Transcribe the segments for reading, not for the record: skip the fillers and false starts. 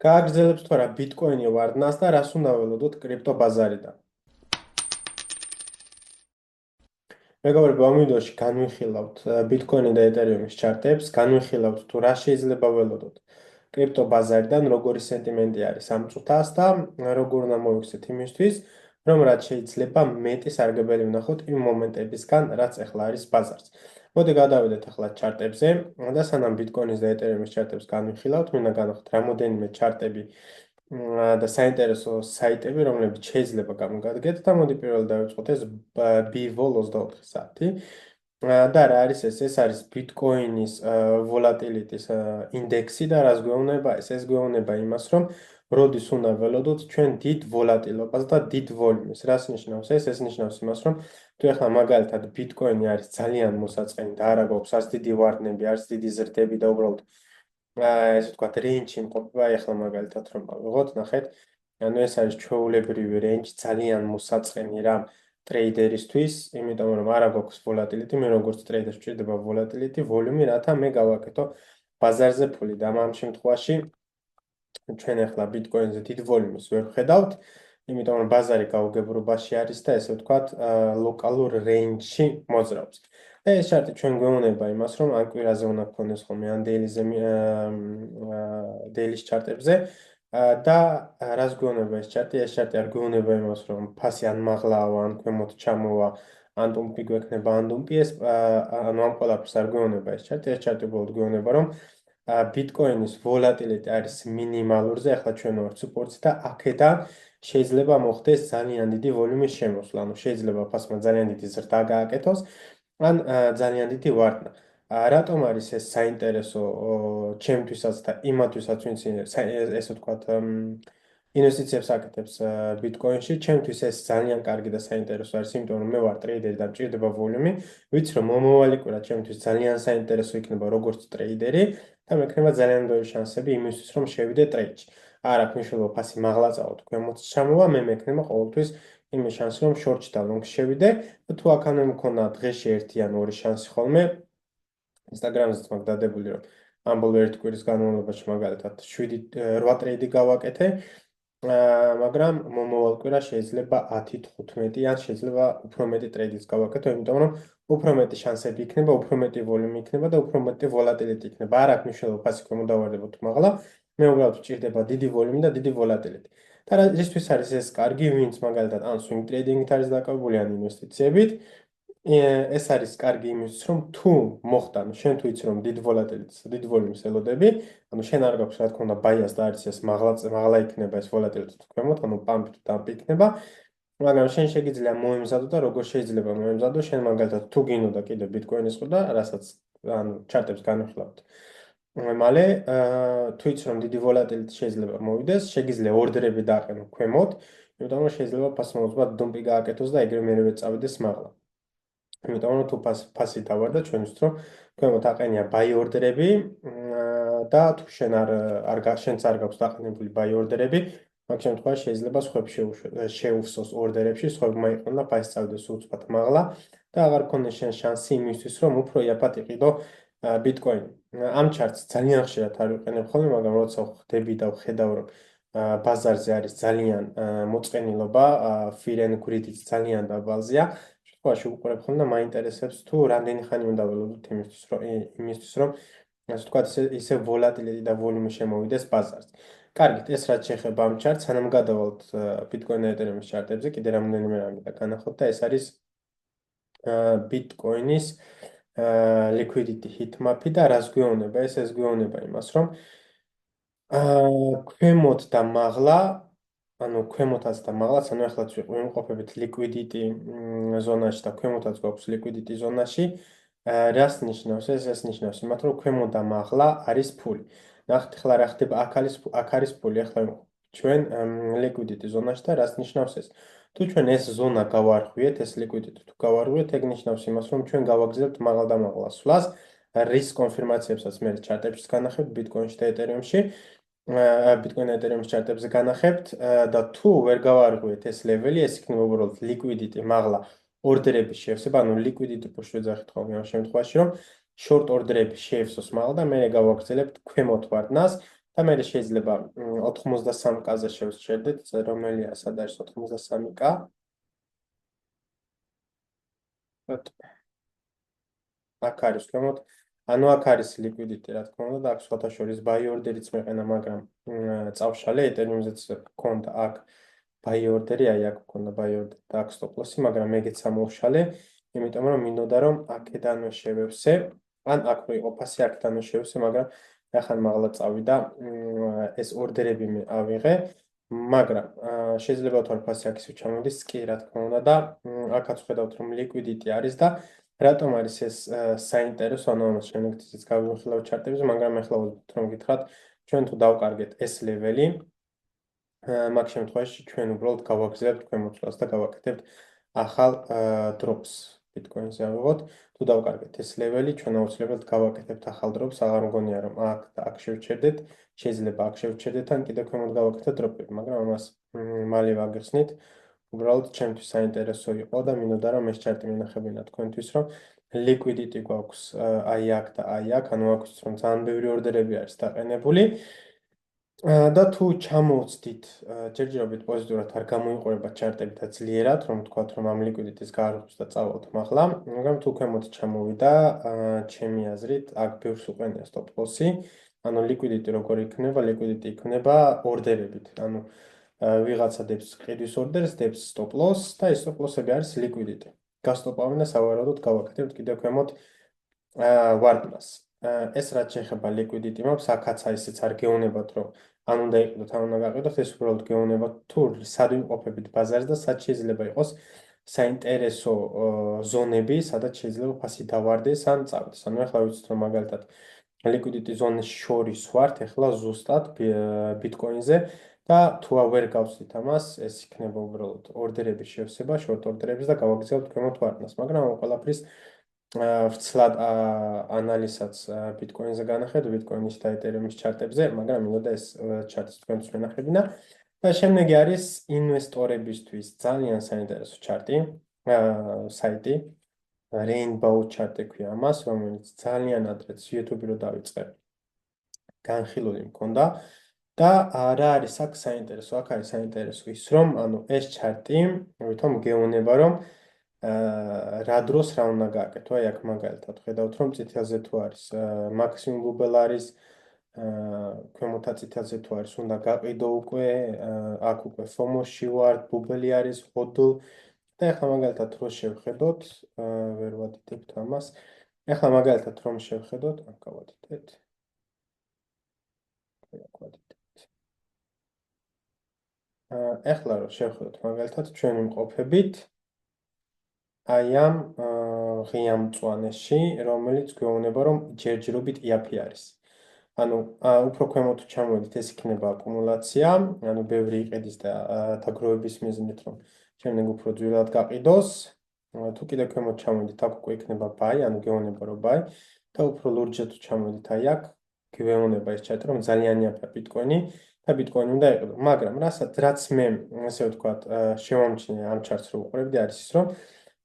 გააგრძელებს თუ არა ბიტკოინი ვარდნას და რას უნდა ველოდოთ კრიპტობაზარიდან. მეგობრებო, ამ ვიდეოში განვიხილავთ ბიტკოინი და ეთერიუმის ჩარტებს, განვიხილავთ თუ რა შეიძლება ველოდოთ კრიპტობაზარიდან, როგორი სენტიმენტი არის ამ წუთას და როგორ უნდა მოვიქცეთ იმისთვის, რომ რაც შეიძლება მეტი სარგებელი ვნახოთ იმ მომენტებისგან, რაც ახლა არის ბაზარს. მოდი გადავიდეთ ახლა ჩარტებზე და სანამ ბიტკოინის და ეთერიუმის ჩარტებს განვიხილავთ, მინდა განვიხილოთ რამოდენიმე ჩარტები და საინტერესო საიტები, რომლებიც შეიძლება გამოგადგეთ და მოდი პირველად დავიწყოთ ეს BIVO 24 საათი. და რა არის ეს? ეს არის ბიტკოინის ვოლატილიტის ინდექსი და რას გვეუბნება ეს? ეს გვეუბნება იმას, რომ როდის უნდა ველოდოთ ჩვენ დიდ ვოლატილობას და დიდ ვოლიუმს. რას ნიშნავს ეს? ეს ნიშნავს იმას, რომ თუ ახლა მაგალითად ბიტკოინი არის ძალიან მოსაწყენი და არა გვაქვს არც დიდი ვარდნები, არც დიდი ზრდები და უბრალოდ ესე ვთქვათ, რეინჯში იმყოფება, ახლა მაგალითად რომ ავიღოთ, ნახეთ, ანუ ეს არის ჩვეულებრივი რეინჯი, ძალიან მოსაწყენი რა ტრეიდერისთვის, იმიტომ რომ არა გვაქვს ვოლატილიტი, მე როგორც ტრეიდერს ვჭირდება ვოლატილიტი, ვოლიუმი, რათა მე გავაკეთო ბაზარზე ფული და ამ შემთხვევაში ჩვენ ახლა ბიტკოინზე დიდ ვოლიუმს ვერ ვხედავთ, იმიტომ რომ ბაზარი გაუგებრობაში არის და ესე ვთქვათ, ლოკალურ რეინჯში მოძრაობს. და ეს ჩარტი ჩვენ გვეუბნება იმას, რომ ამ კვირაზე უნდა გქონდეს ხოლმე ან დეილის ჩარტებზე და რას გვეუბნება ეს ჩარტი? ეს ჩარტი არ გვეუბნება იმას, რომ ფასი ან მაღლაა, ან ქვემოთ ჩამოვა, ან ტუმპი გვექნება, ან ტუმპი ეს ანუ ამ ყველაფერს არ გვეუბნება ეს ჩარტი. ეს ჩარტი უბრალოდ გვეუბნება, რომ ბიტკოინის ვოლატილიტი არის მინიმალურზე, ახლა ჩვენ ვართ სუპორტში და აქედან შეიძლება მოხდეს ძალიან დიდი ვოლიუმის შემოსვლა. ანუ შეიძლება ფასმა ძალიან დიდი ზრდა გააკეთოს, ან ძალიან დიდი ვარდნა. რატომ არის ეს საინტერესო ჩემთვისაც და იმათვისაც, ვინც ესე ვთქვათ, ინვესტიციებს აკეთებს ბიტკოინში, ჩემთვის ეს ძალიან კარგი და საინტერესო არის, იმიტომ რომ მე ვარ ტრეიდერი და მჭირდება ვოლიუმი, ვიცი რომ მომავალი კვირა ჩემთვის ძალიან საინტერესო იქნება როგორც ტრეიდერი და მექნება ძალიან ბევრი შანსები იმისთვის, რომ შევიდე ტრეიდში. არ აქვს მნიშვნელობა ფასი მაღლა წავალ თუ ქვემოთ ჩამოვა, მე მექნება ყოველთვის იმის შანსი, რომ შორტში და ლონგში შევიდე და თუ აქამდე მქონდა დღეში 1 ან 2 შანსი ხოლმე, ინსტაგრამზეც მაქვს დადებული, რომ ამ ბოლო 1 კვირის განმავლობაში მაგალითად 7-8 ტრეიდი გავაკეთე, მაგრამ მომავალ კვირა შეიძლება 10-15 ან შეიძლება უფრო მეტი ტრეიდის გავაკეთო, იმიტომ რომ უფრო მეტი შანსები იქნება, უფრო მეტი ვოლიუმი იქნება და უფრო მეტი ვოლატილიტი იქნება. არ აქვს მნიშვნელობა ფასი ქვემოთ დავარდებო თუ მაღლა, მე უბრალოდ ვჭირდება დიდი ვოლიუმი და დიდი ვოლატილიტი. და რისთვის არის ეს კარგი, ვინც მაგალითად ან swing trading-ით არის დაკავებული, ან ინვესტიციებით, ეს არის კარგი იმისთვის, რომ თუ მოხდა, შენ თუ იცი რომ დიდ ვოლატილიტს, დიდ ვოლიუმს ელოდები, ანუ შენ არ გაქვს რა თქმა უნდა ბაიას და არის ეს მაღლა იქნება ეს ვოლატილიტი თუ ქვემოთ, ანუ პამპი თუ დამპი იქნება, მაგრამ შენ შეგიძლია მოემზადო და როგორ შეიძლება მოემზადო, შენ მაგალითად თუ გინდა კიდე ბიტკოინის ყიდა, რასაც ანუ ჩარტებს განვიხილავთ. მალე თუ იცი რომ დიდი ვოლატილიტი შეიძლება მოვიდეს, შეგიძლია ორდერები დააყენო ქვემოთ, იმიტომ რომ შეიძლება ფასმა უბრალოდ დუმპი გააკეთოს და ეგრე მერევე წავიდეს მაღლა. იმიტომ რომ თუ ფასი დავარდა ჩვენთვის რომ ქვემოთ აყენია buy ორდერები და თუ შენ შენც არ გაქვს დაყენებული buy ორდერები, მაგ შემთხვევაში შეიძლება სხვებს შეუვსოს ორდერებში, სხვებმა იყონ და ფასი წავიდეს უცბად მაღლა და აღარ გქონდეს შენ შანსი იმისთვის, რომ უფრო იაფად იყიდო ბიტკოინი. ამ ჩარტს ძალიან ხშირად არ ვიყენებ ხოლმე, მაგრამ როცა ვხდები და ვხედავ, რომ ბაზარზე არის ძალიან მოწყენილობა, fear and greed-იც ძალიან დაბალზეა, შემთხვევაში ვუყურებ ხოლმე და მაინტერესებს თუ რამდენი ხანი უნდა ველოდოთ იმისთვის, რომ ასე ვთქვათ, ისე ვოლატილიტი და ვოლიუმი შემოვიდეს ბაზარს. კარგით, ეს რაც შეეხება ამ ჩარტს, სანამ გადავალთ ბიტკოინ და ეთერიუმის ჩარტებზე, კიდე რამოდენიმე რამე და განახოთ და ეს არის ბიტკოინის liquidity heatmap-ი და რას გვეუბნება? ეს გვეუბნება იმას, რომ ქვემოთ და მაღლა, ანუ ქვემოთაც და მაღლაც, ანუ ახლაც ვიმყოფებით liquidity ზონაში და ქვემოთაც გვაქვს liquidity ზონაში. რას ნიშნავს ეს? ეს ნიშნავს იმათ, რომ ქვემოთ და მაღლა არის ფული. ნახეთ, ახლა რა ხდება? აქ არის ფული, ახლა ჩვენ liquidity ზონაში და რას ნიშნავს ეს? თუ ჩვენ ეს ზონა გავარღვიეთ, ეს liquidity თუ გავარღვიეთ, ეგ ნიშნავს იმას, რომ ჩვენ გავაგზავნებთ მაღლა და მაღლა სვლას, რის კონფირმაციებსაც მე ჩარტებში განახებთ ბიტკოინში და ეთერიუმში, ბიტკოინ და ეთერიუმის ჩარტებზე განახებთ და თუ ვერ გავარღვიეთ ეს ლეველი, ეს იქნება უბრალოდ liquidity მაღლა ორდერების შევსება, ანუ liquidity push ვეძახით ხოლმე ამ შემთხვევაში, რომ short ორდერები შეევსოს მაღლა და მე გავაგზავნებთ ქვემოთ ვარდნას და მე შეიძლება 93K-ზე შევსჭერდეთ, რომელია სად არის 93K? აქ არის ქვემოთ. ანუ აქ არის liquidity, რა თქმა უნდა, და აქ სხვათა შორის buy order-იც მეყენა, მაგრამ წავშალე Ethereum-ზეც გქონდა აქ buy order-ი, აი აქ გქონდა buy order და აქ stop loss-ი, მაგრამ მეგეც ამოვშალე, იმიტომ რომ მინდოდა რომ აქედანვე შევევსე, ან აქ რო იყო ფასი, აქედანვე შევევსე, მაგრამ ახლა მაღლა წავიდა, ეს ორდერები მე ავიღე, მაგრამ შეიძლება ვთქვათ ფასი აქ ისე ჩამოდის, კი, რა თქმა უნდა და აქაც ხედავთ რომ liquidity არის და რატომ არის ეს საინტერესო, ანუ ამას შემდეგ ისიც გავიმხილავ ჩარტებზე, მაგრამ ახლა ვთქვით რომ გითხრათ, ჩვენ თუ დავკარგეთ ეს ლეველი, მაგ შემთხვევაში ჩვენ უბრალოდ გავაგზავნებთ ქვემოწვას და გავაკეთებთ ახალ დროპს Bitcoin-ზე ავიღოთ. თუ დავკარგეთ ეს ლეველი, ჩვენ აუცილებლად გავაკეთებთ ახალ დროპს, აღარ მგონია რომ აქ და აქ შევჩერდეთ, შეიძლება აქ შევჩერდეთ ან კიდევ ქვემოთ გავაკეთოთ დროპები, მაგრამ ამას მალე ვაგეხსნით. უბრალოდ ჩემთვის საინტერესო იყო და მინდოდა რომ ეს ჩარტი მინახებინა თქვენთვის, რომ liquidity გვაქვს აი აქ და აი აქ, ანუ აქვს რომ ძალიან ბევრი ორდერები არის დაყენებული. და თუ ჩამოვცდით, ჯერჯერობით პოზიტიურად არ გამოიყურება ჩარტები და ძლიერად, რომ ვთქვათ, რომ ამ liquidity-ს გაარღვევს და წავალთ მაღლა, მაგრამ თუ ქვემოთ ჩამოვიდა, ჩემი აზრით, აქ ბევრს უყენია stop loss-ი, ანუ liquidity როგორ იქნება, liquidity იქნება ორდერებით, ანუ ვიღაცა დებს ყიდვის ორდერს, დებს stop loss და ეს stop loss-ები არის liquidity. გასტოპავენ და სავარაუდოდ გავაკეთებთ კიდევ ქვემოთ wardlas. ეს რაც შეეხება liquidity maps, აქაც ისიც არ გეუნებათ, რომ ან უნდა იყიდოთ, ან უნდა გაყიდოთ, ეს უბრალოდ გეუნებათ თუ სად ვიმყოფებით ბაზარზე და სად შეიძლება იყოს საინტერესო ზონები, სადაც შეიძლება ფასი დავარდეს ან წავიდეს. ანუ ახლა ვიცით რომ მაგალითად liquidity zones შორის ვართ ახლა ზუსტად Bitcoin-ზე და თუ ვერ გავცდით ამას, ეს იქნება უბრალოდ ორდერების შევსება, short order-ების და გავაგზავნებთ ქვემოთ wardlas, მაგრამ ამ ყველაფრის ვრცლად ანალიზსაც Bitcoin-ზე განახეთ, Bitcoin-ის და Ethereum-ის ჩარტებზე, მაგრამ მინდოდა ეს ჩარტი თქვენთვის ვენახებინა. და შემდეგი არის ინვესტორებისთვის ძალიან საინტერესო ჩარტი, საიტი, Rainbow ჩარტი ქვია ამას, რომელიც ძალიან ადრეც YouTube-ი რო დავიწყე, განხილული მქონდა. და რა არის აქ საინტერესო? აქ არის საინტერესო ის, რომ ანუ ეს ჩარტი, ვითომ გეუბნება, რომ რა დროს რა უნდა გააკეთო, აი აქ მაგალითად ხედავთ რომ წითელზე თუ არის მაქსიმუმ ბუბელ არის, ქვემოთა წითელზე თუ არის უნდა გაყიდო უკვე, აქ უკვე FOMO-ში ვართ, ბუბელი არის HODL და ახლა მაგალითად რო შევხედოთ, ვერ ვადიდებთ ამას. ახლა მაგალითად რომ შევხედოთ, აქ გავადიდეთ. ახლა რო შევხედოთ მაგალითად ჩვენ ვიმყოფებით აი ამ ღია მწვანეში, რომელიც გვეუბნება, რომ ჯერჯერობით იაფი არის. ანუ უფრო ქვემოთ ჩამოვედით, ეს იქნება აკუმულაცია, ანუ ბევრი იყედის და დაგროვების მიზნით, რომ შემდეგ უფრო ძვირად გაყიდოს. თუ კიდევ ქვემოთ ჩამოვედით, აქ უკვე იქნება buy, ანუ გეუბნება, რომ buy და უფრო ლურჯად თუ ჩამოვედით აი აქ, გვეუბნება ეს ჩარტი, რომ ძალიან იაფია Bitcoin-ი და Bitcoin უნდა იყიდო. მაგრამ რაც მე, ასე ვთქვათ, შევამჩნიე ამ ჩარტს რო უყურებდი, არის ის, რომ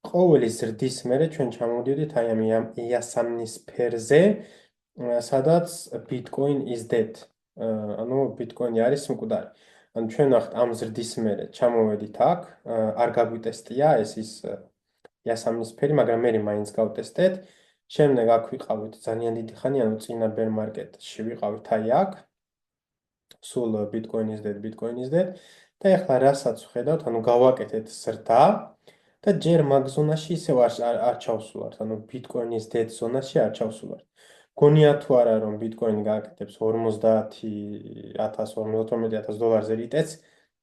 ყოველი ზრდის მერე ჩვენ ჩამოვდივდით აი ამ იასამნის ფერზე, სადაც Bitcoin is dead. ანუ Bitcoin არის მკვდარი. ანუ ჩვენ ახთ ამ ზრდის მერე ჩამოვედით აქ, არ გაგვიტესტია ეს ის იასამნის ფერი, მაგრამ მე მაინც გავტესტეთ. შემდეგ აქ ვიყავით ძალიან დიდი ხანი, ანუ წინა bear market-ში ვიყავით აი აქ. სულ Bitcoin is dead, Bitcoin is dead. და ახლა რასაც ვხედავთ, ანუ გავაკეთეთ ზრდა და ჯერ მაგ ზონაში ისევ არ ჩავსულართ, ანუ Bitcoin-ის dead ზონაში არ ჩავსულართ. გონია თუ არა რომ Bitcoin-ი გააკეთებს 50,000 $52000 რიტეც?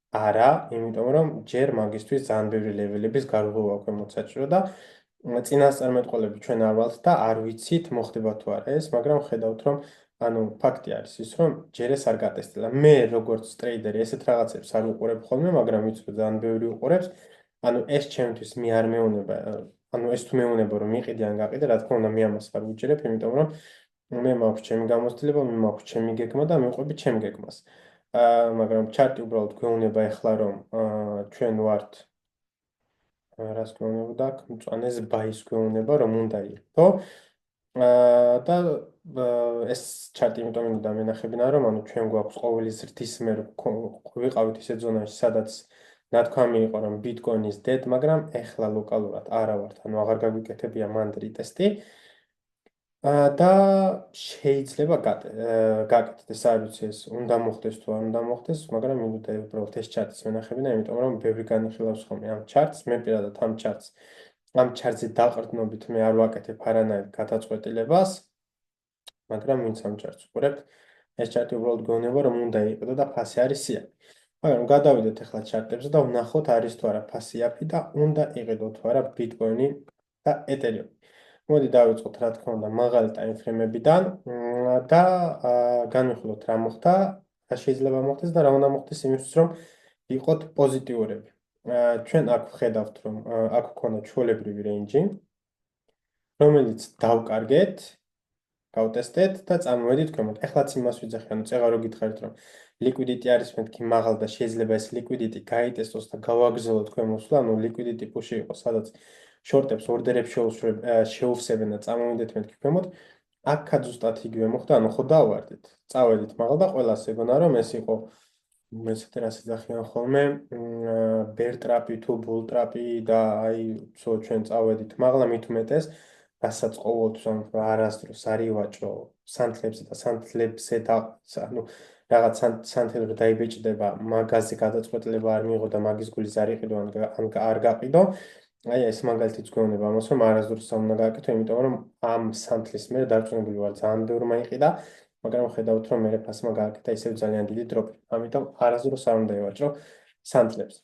არა, იმიტომ რომ ჯერ მაგისთვის ძალიან ბევრი ლეველების გარღვევა ქვემოთ საჭირო და წინასწარმეტყველები ჩვენ არ ვალთ და არ ვიცით მოხდება თუ არა ეს, მაგრამ ხედავთ რომ ანუ ფაქტი არის ის, რომ ჯერ ეს არ გატესტილა. მე როგორც ტრეიდერი ესეთ რაღაცებს არ უყურებ ხოლმე, მაგრამ ვიცი რომ ძალიან ბევრი უყურებს. ანუ ეს ჩემთვის მე არ მეუნება, ანუ ეს თუ მეუნება რომ იყიდე ან გაყიდე, რა თქმა უნდა მე ამას არ ვუჭერებ, იმიტომ რომ მე მაქვს ჩემი გამოცდილება, მე მაქვს ჩემი გეგმა და მივყვები ჩემ გეგმას. მაგრამ ჩარტი უბრალოდ გვეუბნება ახლა რომ ჩვენ ვართ რას გვეუბნება აქ მწვანეს ბაის გვეუბნება რომ უნდა იყიდო. და ეს ჩარტი იმიტომ მინდა მენახებინა, რომ ანუ ჩვენ გვაქვს ყოველი ზრდის მერე ვიყავით ისე ზონაში, სადაც ნათქვამი იყო, რომ Bitcoin is dead, მაგრამ ეხლა ლოკალურად არა ვართ, ანუ აღარ გაგვიკეთებია მანდ რიტესტი. და შეიძლება გაკეთდეს, არ ვიცი ეს უნდა მოხდეს თუ არ უნდა მოხდეს, მაგრამ მინდოდა უბრალოდ ეს ჩარტის მენახებინა, იმიტომ რომ ბევრი განიხილავს ხოლმე ამ ჩარტს, მე პირადად ამ ჩარტზე დაყრდნობით მე არ ვაკეთებ არანაირ გადაწყვეტილებას, მაგრამ ვინც ამ ჩარტს უყურებთ, ეს ჩარტი უბრალოდ გეუბნება, რომ უნდა იყიდო და ფასი არის სიაფი. მაგრამ გადავიდეთ ახლა ჩარტებზე და ვნახოთ არის თუ არა ფასი სიაფი და უნდა იყიდო თუ არა Bitcoin-ი და Ethereum. მოდი დავიწყოთ, რა თქმა უნდა, მაღალი ტაიმფრემებიდან და განვიხილოთ რა მოხდა, რა შეიძლება მოხდეს და რა უნდა მოხდეს იმისთვის, რომ იყოთ პოზიტიურები. ჩვენ აქ ვხედავთ, რომ აქ გვქონდა ჩვეულებრივი რეინჯი, რომელიც დავკარგეთ, გავტესტეთ და წამოვედით ქვემოთ. ეხლაც იმას ვიძახი, ანუ წეღარო გითხარით, რომ liquidity არის მეთქი მაღალ და შეიძლება ეს liquidity გაიტესტოს და გავაგრძელოთ ქვემოსვლა, ანუ liquidity push-ი იყო, სადაც შორტებს ორდერებს შეუვსებენ და წამოვიდეთ მეთქი ქვემოთ. აქაც ზუსტად იგივე მოხდა, ანუ ხო დავვარდით. წავედით მაღალ და ყველას ეგონა, რომ ეს იყო მეცადე რას ეძახიან ხოლმე, bear trap-ი თუ bull trap-ი და აი, ჩვენ წავედით მაღლა მით უმეტეს რასაც ყოველთვის არასდროს არ ივაჭრო სანთლებზე და სანთლებზე და ანუ რაღაც სანთლებზე დაიბეჭდება მაგაზე გადაწყვეტილება არ მიიღო და მაგის გულის არ იყიდო ან არ გაყიდო აი ეს მაგალითიც გვეუბნება ამას რომ არასდროს არ უნდა გააკეთო იმიტომ რომ ამ სანთლის მე დარწმუნებული ვარ ძალიან ბევრმა იყიდა მაგრამ ხედავთ რომ მე ფასმა გააკეთა ისევ ძალიან დიდი დროპი ამიტომ არასდროს არ უნდა ევაჭრო სანთლებზე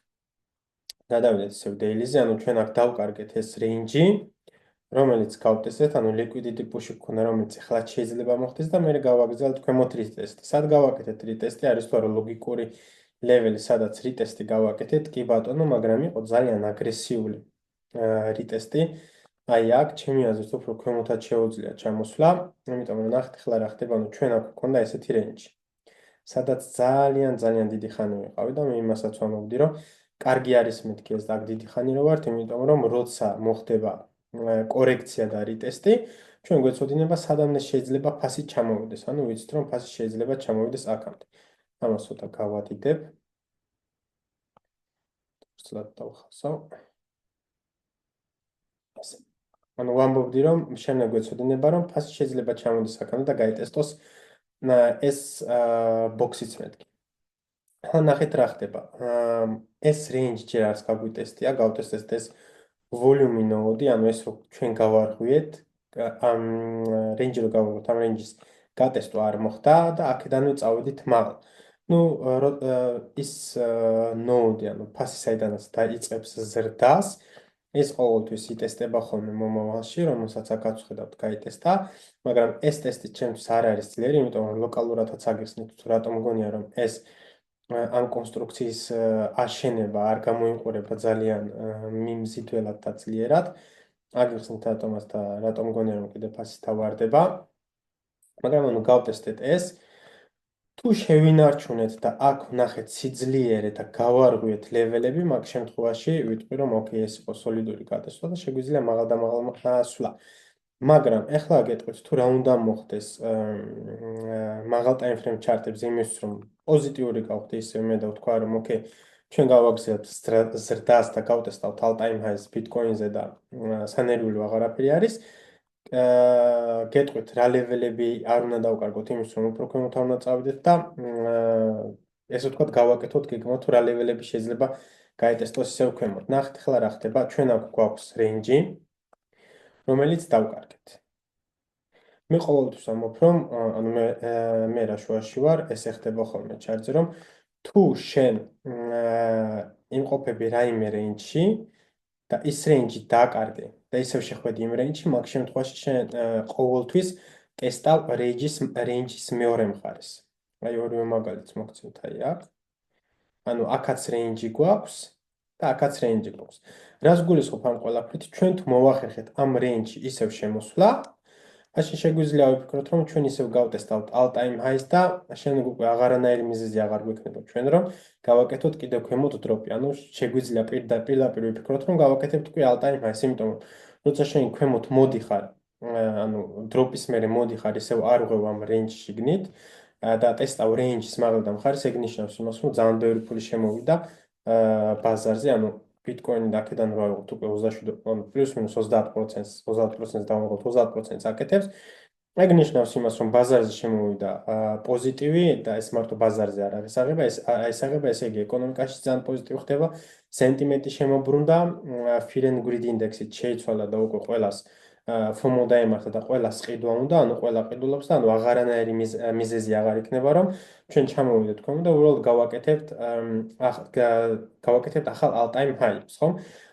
გადავიდეთ ისევ დეილიზე ანუ ჩვენ აქ დავკარგეთ ეს რეინჯი რომელიც გავტესტეთ, ანუ liquidity push-ი გქონდა, რომელიც ახლა შეიძლება მოხდეს და მე გავაგრძელოთ ქვემოთ retest. სად გავაკეთეთ retest-ი? არის თუ არა ლოგიკური level-ი, სადაც retest-ი გავაკეთეთ? კი ბატონო, მაგრამ იყო ძალიან აგრესიული retest-ი. აი აქ ჩემი აზრით უფრო ქვემოთაც შეუძლია ჩამოსვლა, იმიტომ რომ ნახეთ ახლა რა ხდება, ანუ ჩვენ აქ გქონდა ესეთი range, სადაც ძალიან დიდი ხანი ვიყავი და მე იმასაც ვამბობდი, რომ კარგი არის მეთქი ეს აქ დიდი ხანი რო ვართ, იმიტომ რომ როცა მოხდება კორექცია და რიტესტი, ჩვენ გვეცოდინება სადამდე შეიძლება ფასი ჩამოვიდეს. ანუ ვიცით რომ ფასი შეიძლება ჩამოვიდეს აქამდე. ამას ცოტა გავადიდებ. სულად დავხასავ. ასე. ანუ ვამბობდი რომ შემდეგ გვეცოდინება რომ ფასი შეიძლება ჩამოვიდეს აქამდე და გაიტესტოს ეს ბოქსიც მეთქი. ახლა ნახეთ რა ხდება. ეს range ჯერ არც გაგვიტესტია, გავტესტეთ ეს volume node, ანუ ეს რომ ჩვენ გავარღვიეთ, ამ range რო გავარღვიეთ, ამ range-ის გატესტვა არ მოხდა და აქედანვე წავედით მაღლა. ნუ ის node, ანუ ფასი საიდანაც დაიწყებს ზრდას, ეს ყოველთვის იტესტება ხოლმე მომავალში, რომელსაც აქაც ვხედავთ გაიტესტა, მაგრამ ეს ტესტი ჩემთვის არ არის ძლიერი, იმიტომ რომ ლოკალურადაც აგიხსნით თუ რატომ მგონია რომ ეს ამ კონსტრუქციის აშენება არ გამოიყურება ძალიან მიმზიდველად და ძლიერად. აგიხსნით რატომაც და რატომ მგონია რომ კიდე ფასი თავარდება. მაგრამ ანუ გავტესტეთ ეს. თუ შევინარჩუნეთ და აქ ვნახეთ სიძლიერე და გავარღვიეთ ლეველები, მაგ შემთხვევაში ვიტყვი რომ ოკეი, ეს იყო სოლიდური გატესტვა და შეგვიძლია მაღალ და მაღალ სვლა. მაგრამ ეხლა გეტყვით თუ რა უნდა მოხდეს მაღალ ტაიმფრეიმ ჩარტებზე იმისთვის რომ პოზიტიური გავხდე ისე მე და ვთქვა რომ ოკეი ჩვენ გავაგზავნებთ ზრდას და გავტესტავთ all time highs Bitcoin-ზე და სანერვილი აღარაფერი არის გეტყვით რა ლეველები არ უნდა დავკარგოთ იმისთვის რომ უფრო ქვემოთ არ უნდა წავიდეთ და ესე ვთქვათ გავაკეთოთ გეგმა თუ რა ლეველები შეიძლება გაეტესტოს ისევ ქვემოთ. ნახეთ ახლა რა ხდება ჩვენ აქ გვაქვს range-ი რომელიც დავკარგეთ. მე ყოველთვის ამბობ, რომ ანუ მე რა შუაში ვარ, ეს ეხდება ხოლმე ჩარტზე, რომ თუ შენ იმყოფები რაიმე რეინჯში და ის რეინჯი დაკარგე და ისევ შეხვედი იმ რეინჯში, მაგ შემთხვევაში შენ ყოველთვის ტესტავ რეინჯის მეორე მხარეს. აი ორივე მაგალითს მოგცემთ აი აქ. ანუ აქაც რეინჯი გვაქვს და აქაც რეინჯი გვაქვს. რას გულისხმობ ამ ყველაფრით? ჩვენ თუ მოვახერხეთ ამ რეინჯში ისევ შემოსვლა, მაშინ შეგვიძლია ვიფიქროთ, რომ ჩვენ ისევ გავტესტავთ all time highs და შემდეგ უკვე აღარანაირი მიზეზი აღარ გვექნება ჩვენ რომ გავაკეთოთ კიდევ ქვემოთ დროპი. ანუ შეგვიძლია პირდაპირ ვიფიქროთ, რომ გავაკეთებთ უკვე all time highs, იმიტომ რომ როცა შენ ქვემოთ მოდიხარ ანუ დროპის მერე მოდიხარ ისევ არ ღვევ ამ რეინჯში გნით და ტესტავ რეინჯის მაღლა და მხარეს ეგ ნიშნავს იმას, რომ ძალიან ბევრი ფული შემოვიდა ბაზარზე, ანუ ბიტკოინი და აქედან ვაუღოთ უკვე 27, ანუ პლუს მინუს 30%-ს, 30%-ს დავაუღოთ 30%-ს აკეთებს. ეგ ნიშნავს იმას, რომ ბაზარზე შემოვიდა პოზიტივი და ეს მარტო ბაზარზე არ არის აღება, ეს აღება, ესე იგი ეკონომიკაში ძალიან პოზიტივი ხდება, სენტიმენტი შემობრუნდა, fear and greed index-ით შეიცვალა და უკვე ყველას FOMO დაემართა და ყველას ყიდვა უნდა, ანუ ყველა ყიდულობს და ანუ აღარანაირი მიზეზი აღარ იქნება, რომ ჩვენ ჩამოვიდეთ თქვენ და უბრალოდ გავაკეთებთ ახალ all-time high-ს, ხო?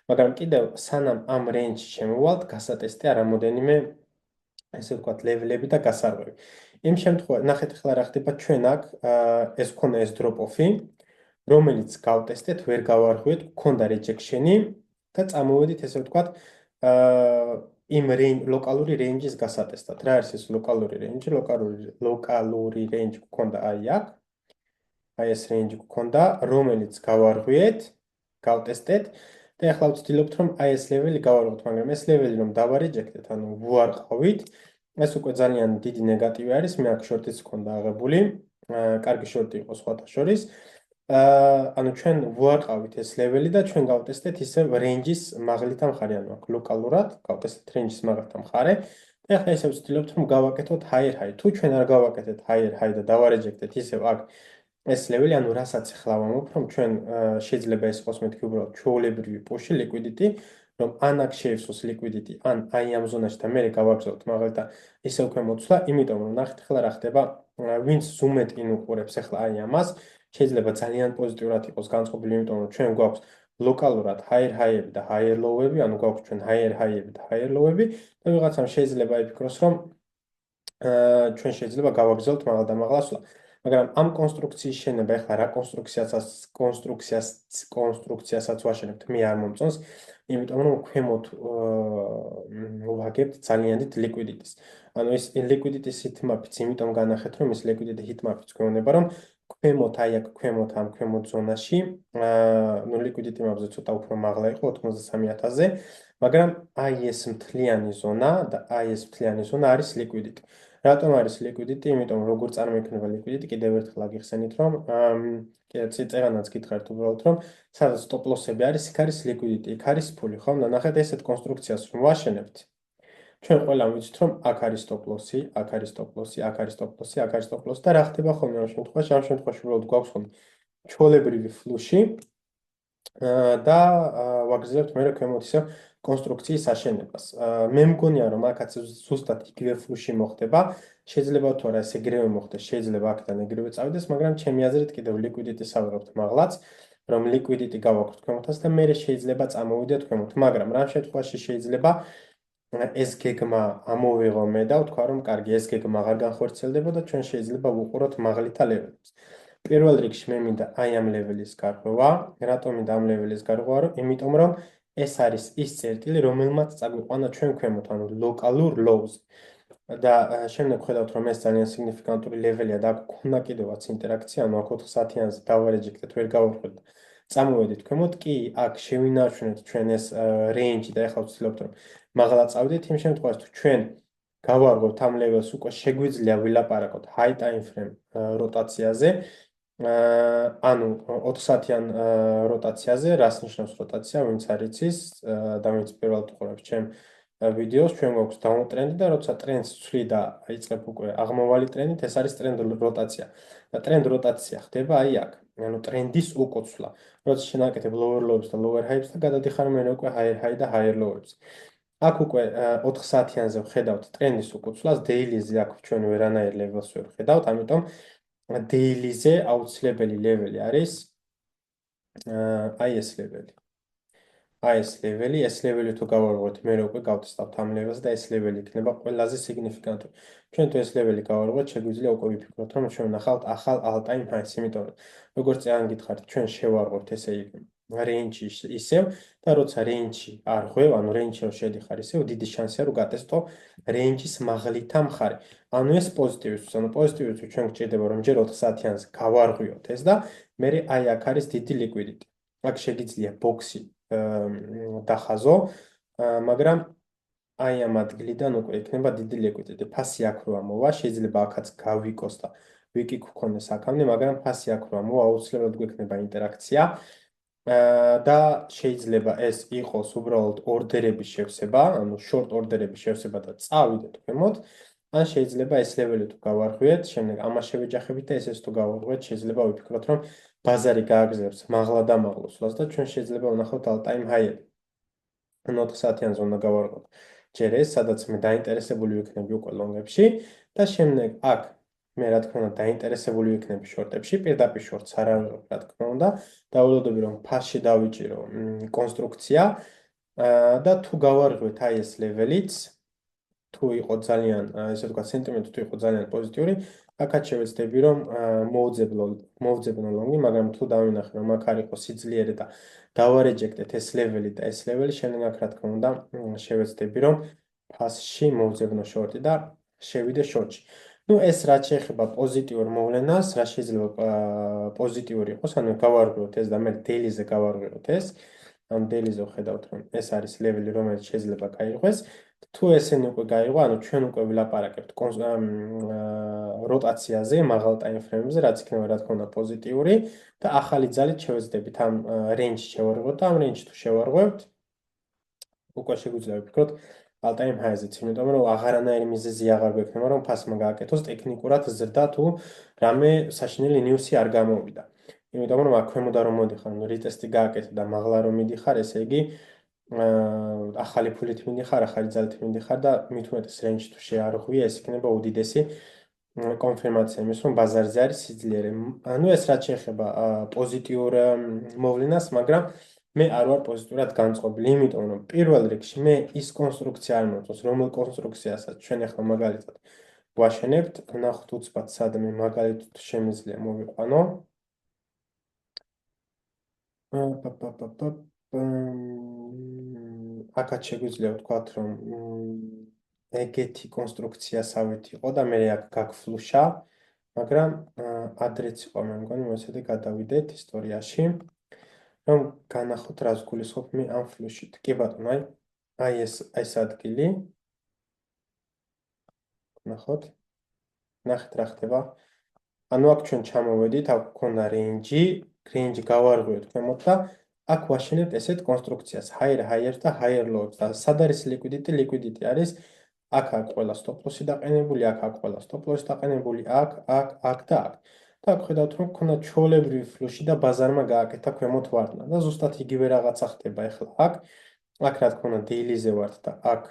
მაგრამ კიდევ სანამ ამ range-ში შემოვალთ, გასატესტია რამოდენიმე ესე ვთქვათ, ლევლები და გასარღვევი. იმ შემთხვევაში, ნახეთ ახლა რა ხდება ჩვენ აქ, ეს ქონა ეს drop-off-ი, რომელიც გავტესტეთ, ვერ გავარღვიეთ, ქონდა rejection-ი და წამოვედით ესე ვთქვათ, იმ ლოკალური range-ის გასატესტად. რა არის ეს ლოკალური range? ლოკალური range გქონდა აი აქ. აი ეს range გქონდა, რომელიც გავარღვიეთ, გავტესტეთ და ახლა ვცდილობთ, რომ აი ეს ლეველი გავარღვოთ, მაგრამ ეს ლეველი რომ დავარეჯექტეთ, ანუ ვუარყავით, ეს უკვე ძალიან დიდი ნეგატივი არის, მე აქ შორტიც გქონდა აღებული, კარგი შორტი იყო სხვათა შორის. ანუ ჩვენ ვუარყავით ეს ლეველი და ჩვენ გავტესტეთ ისევ range-ის მაღლითა მხარე, ანუ აქ ლოკალურად გავტესტეთ range-ის მაღლითა მხარე. და ახლა ისევ ვცდილობთ, რომ გავაკეთოთ higher high. თუ ჩვენ არ გავაკეთეთ higher high და დავარეჯექტეთ ისევ აქ ეს ლეველი, ანუ რასაც ახლა ვამბობ, რომ ჩვენ შეიძლება ეს იყოს მეთქი უბრალოდ ჩვეულებრივი push-ი liquidity, რომ ან აქ შეივსოს liquidity, ან აი ამ ზონაში და მე გავაგზავნოთ მაგალითად ისე უკვე მოცვლა, იმიტომ რომ ნახეთ ახლა რა ხდება, ვინც zoom-ეტ უყურებს ახლა აი ამას, შეიძლება ძალიან პოზიტიურად იყოს განწყობილი, იმიტომ რომ ჩვენ გვაქვს ლოკალურად higher high-ები და higher low-ები, ანუ გვაქვს ჩვენ higher high-ები და higher low-ები და ვიღაცამ შეიძლება იფიქროს, რომ ჩვენ შეიძლება გავაგზავნოთ მაღლა და მაღლა სვლა. მაგრამ ამ კონსტრუქციის შენება ახლა რა კონსტრუქციასაც ვაშენებთ, მე არ მომწონს, იმიტომ რომ ქვემოთ ვაგებთ ძალიან დიდ liquidity-ს. ანუ ეს liquidity heatmap-იც იმიტომ განახეთ, რომ ეს liquidity heatmap-იც გვეუბნება, რომ ქვემოთ აი აქ ქვემოთ ამ ქვემოთ ზონაში, ნუ liquidity map-ზე ცოტა უფრო მაღლა იყო 83000-ზე, მაგრამ აი ეს მთლიანი ზონა და აი ეს მთლიანი ზონა არის liquidity. რატომ არის liquidity? იმიტომ რომ როგორ წარმოიქმნება liquidity, კიდევ ერთხელ აგიხსენით, რომ წეღანაც გითხარით უბრალოდ, რომ სადაც stop loss-ები არის, იქ არის liquidity, იქ არის ფული, ხო? და ნახეთ ესეთ კონსტრუქციას რომ ვაშენებთ. ჩვენ ყველამ ვიცით, რომ აქ არის stop loss-ი, აქ არის stop loss-ი, აქ არის stop loss-ი, აქ არის stop loss-ი და რა ხდება ხოლმე ამ შემთხვევაში? ამ შემთხვევაში უბრალოდ გვაქვს ხოლმე ჩვეულებრივი ფლუში და ვაგრძელებთ მე ქვემოთ ისევ კონსტრუქციის აშენებას. მე მგონია, რომ აქაც ზუსტად იგივე ფლუში მოხდება. შეიძლება თუ არა ეს ეგრევე მოხდეს, შეიძლება აქედან ეგრევე წავიდეს, მაგრამ ჩემი აზრით კიდევ liquidity-ს ავიღებთ მაღლაც, რომ liquidity გავაქვს ქვემოთაც და მე შეიძლება წამოვიდეთ ქვემოთ, მაგრამ რა შემთხვევაში შეიძლება ეს გეგმა ამოვიღო მე და ვთქვა, რომ კარგი, ეს გეგმა აღარ განხორციელდება და ჩვენ შეიძლება ვუყუროთ მაღლითა ლეველებს. პირველ რიგში მე მინდა აი ამ ლეველის გარღვევა. რატომ მინდა ამ ლეველის გარღვევა? იმიტომ რომ ეს არის ის წერტილი, რომელმაც წაგვიყვანა ჩვენ ქვემოთ, ანუ ლოკალურ lows. და შემდეგ ხედავთ, რომ ეს ძალიან სიგნიფიკანტური ლეველია და აქ ქონა კიდევაც ინტერაქცია, ანუ აქ 410-იანზე დავარეჯექტეთ, ვერ გავარღვევთ. წამოვედით ქვემოთ, კი, აქ შევინარჩუნეთ ჩვენ ეს range-ი და ახლა ვცდილობთ, რომ მაღლა წავიდეთ, იმ შემთხვევაში თუ ჩვენ გავარღვევთ ამ ლეველს, უკვე შეგვიძლია ვილაპარაკოთ high time frame როტაციაზე. ანუ 410-იან როტაციაზე, რას ნიშნავს როტაცია, ვინც არ იცის და ვინც პირველად უყურებს ჩემ ვიდეოს, ჩვენ გვაქვს down ტრენდი და როცა ტრენდს ვცვლი და აიწყებ უკვე აღმავალი ტრენდით, ეს არის ტრენდ როტაცია. და ტრენდ როტაცია ხდება აი აქ, ანუ ტრენდის უკოცვლა. როცა შენ აკეთებ lower low-ებს და lower high-ებს და გადადიხარ მე უკვე higher high და higher low-ებს. აქ უკვე 410-იანზე ვხედავთ ტრენდის უკოცვლას, daily-ზე აქ ჩვენ ვერანაირ ლეველს ვერ ვხედავთ, ამიტომ daily-ზე აუცილებელი ლეველი არის აი ეს ლეველი. აი ეს ლეველი თუ გავარღვევთ, მე უკვე გავტესტავთ ამ ლეველს და ეს ლეველი იქნება ყველაზე სიგნიფიკანტური. ჩვენ თუ ეს ლეველი გავარღვევთ, შეგვიძლია უკვე ვიფიქროთ, რომ ჩვენ ვნახავთ ახალ all-time high-ს, იმიტომ რომ როგორც წინ გითხარით, ჩვენ შევარღვევთ ესე იგი range-ში ისევ და როცა range-ში არ ღვევ, ანუ range-ში რომ შედიხარ ისევ, დიდი შანსია რომ გატესტო range-ის მაღლითა მხარე. ანუ ეს პოზიტივისთვის, ანუ პოზიტივისთვის ჩვენ გვჭირდება რომ ჯერ 410-იანზე გავარღვიოთ ეს და მე აი აქ არის დიდი liquidity. აქ შეგიძლია box-ი დახაზო, მაგრამ აი ამ ადგილიდან უკვე იქნება დიდი ლიკვიდიტი. ფასი აქ რო ამოვა, შეიძლება აქაც გავიკოს და ვიკი გქონდეს აქამდე, მაგრამ ფასი აქ რო ამოვა, აუცილებლად გვექნება ინტერაქცია. და შეიძლება ეს იყოს უბრალოდ ორდერების შევსება, ანუ short ორდერების შევსება და წავიდეთ ქვემოთ. ან შეიძლება ეს ლეველი თუ გავარღვიეთ, შემდეგ ამას შევეჯახებით და ეს თუ გავარღვიეთ, შეიძლება ვიფიქროთ, რომ ბაზარი გააგზავნებს მაღლა და მაღლოსვლას და ჩვენ შეიძლება ვნახოთ all time high-ები. ანუ 4 საათიანზე უნდა გავარღვიოთ. ჯერ ეს, სადაც მე დაინტერესებული ვიქნები უკვე ლონგებში და შემდეგ აქ მე რა თქმა უნდა დაინტერესებული ვიქნები შორტებში, პირდაპირ შორტს არ ავიღებ, რა თქმა უნდა, დაულოდები რომ ფასში დავიჭირო კონსტრუქცია და თუ გავარღვიოთ აი ეს ლეველიც, თუ იყო ძალიან, ესე ვთქვათ, სენტიმენტი თუ იყო ძალიან პოზიტიური, აქაც შევეცდები რომ მოვძებნო ლონგი, მაგრამ თუ დავინახე რომ აქ არ იყო სიძლიერე და დავარეჯექტეთ ეს ლეველი და ეს ლეველი, შემდეგ აქ რა თქმა უნდა შევეცდები რომ ფასში მოვძებნო შორტი და შევიდე შორტში. ნუ ეს რაც შეეხება პოზიტიურ მოვლენას, რა შეიძლება პოზიტიური იყოს, ანუ გავარღვიოთ ეს და მე დეილიზე გავარღვიოთ ეს. ამ დეილიზე ვხედავთ რომ ეს არის ლეველი, რომელიც შეიძლება გაიღვეს. თუ ესენი უკვე გაიღო, ანუ ჩვენ უკვე ვილაპარაკებთ როტაციაზე, მაღალ ტაიმფრეიმზე, რაც იქნება რა თქმა უნდა პოზიტიური და ახალი ძალით შევეცდებით ამ რეინჯში შევარღვევთ და ამ რეინჯში თუ შევარღვევთ, უკვე შეგვიძლია ვფიქროთ all time high-ზეც, იმიტომ რომ აღარანაირი მიზეზი აღარ გვექნება, რომ ფასმა გააკეთოს ტექნიკურად ზრდა თუ რამე საშინელი ნიუსი არ გამოვიდა. იმიტომ რომ აქ ქვემოდან რომ მოდიხარ, რიტესტი გააკეთე და მაღლა რომ მიდიხარ, ესე იგი ახალი ფულით მიდიხარ, ახალი ძალით მიდიხარ და მით უმეტეს რეინჯში თუ შეარღვია, ეს იქნება უდიდესი კონფირმაცია იმის, რომ ბაზარზე არის სიძლიერე. ანუ ეს რაც შეეხება პოზიტიურ მოვლენას, მაგრამ მე არ ვარ პოზიტიურად განწყობილი, იმიტომ რომ პირველ რიგში მე ის კონსტრუქცია არ მოწონს, რომელ კონსტრუქციასაც ჩვენ ახლა მაგალითად ვაშენებთ, ნახოთ უცბად სად მე მაგალითად შემიძლია მოვიყვანო. აქაც შეგვიძლია ვთქვათ, რომ ეგეთი კონსტრუქციასავით იყო და მე აქ გაგფლუშა, მაგრამ ადრეც იყო მე მგონი, მოსედი გადავიდეთ ისტორიაში, რომ განახოთ რას გულისხმობ მე ამ ფლუშით. კი ბატონო, აი ეს ადგილი. ნახოთ. ნახეთ რა ხდება. ანუ აქ ჩვენ ჩამოვედით, აქ გქონდა რეინჯი გავარღვიოთ ქვემოთ და აქ ვაშენებთ ესეთ კონსტრუქციას, higher higher და higher lows და სად არის ლიკვიდიტი? ლიკვიდიტი არის აქ ყველა stop loss-ი დაყენებული, აქ ყველა stop loss-ი დაყენებული, აქ და აქ. და აქ ხედავთ რომ გქონდა ჩვეულებრივი ფლუში და ბაზარმა გააკეთა ქვემოთ ვარდნა და ზუსტად იგივე რაღაცა ხდება ახლა აქ. აქ რა თქმა უნდა დეილიზე ვართ და აქ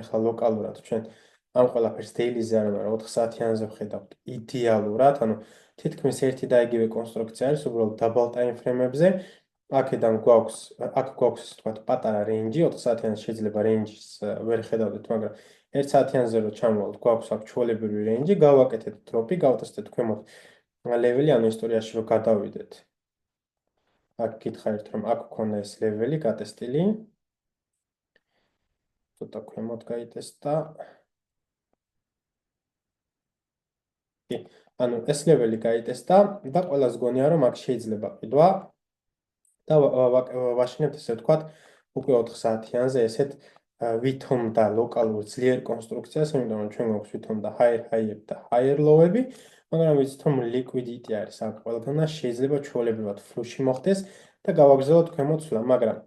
ახლა ლოკალურად ჩვენ ამ ყველაფერს დეილიზე არ მაგრამ 4 საათიანზე ვხედავთ იდეალურად, ანუ თითქმის ერთი და იგივე კონსტრუქცია არის, უბრალოდ დაბალ ტაიმფრეიმებზე. აქედან გვაქვს, ასე ვთქვათ, პატარა რეინჯი, 4 საათიანზე შეიძლება რეინჯის ვერ ხედავდეთ, მაგრამ 1 საათიანზე რო ჩამოვალთ, გვაქვს აქ ჩვეულებრივი რეინჯი, გავაკეთეთ დროპი, გავტესტეთ ქვემოთ ლეველი, ანუ ისტორიაში რო გადავიდეთ. აქ გითხარით, რომ აქ გქონდა ეს ლეველი გატესტილი. ცოტა ქვემოთ გაიტესტა. ანუ ეს ლეველი გაიტესტა და ყველას გონია რომ აქ შეიძლება ყიდვა და ვაშინებთ ესე ვთქვათ უკვე 4 საათიანზე ესეთ ვითომ და ლოკალურ ძლიერ კონსტრუქციას, იმიტომ რომ ჩვენ გვაქვს ვითომ და higher high-ები და higher low-ები, მაგრამ ვიცით რომ ლიკვიდიტი არის აქ ყველგან და შეიძლება ჩვეულებრივად ფლუში მოხდეს და გავაგრძელოთ ქვემოთ სვლა, მაგრამ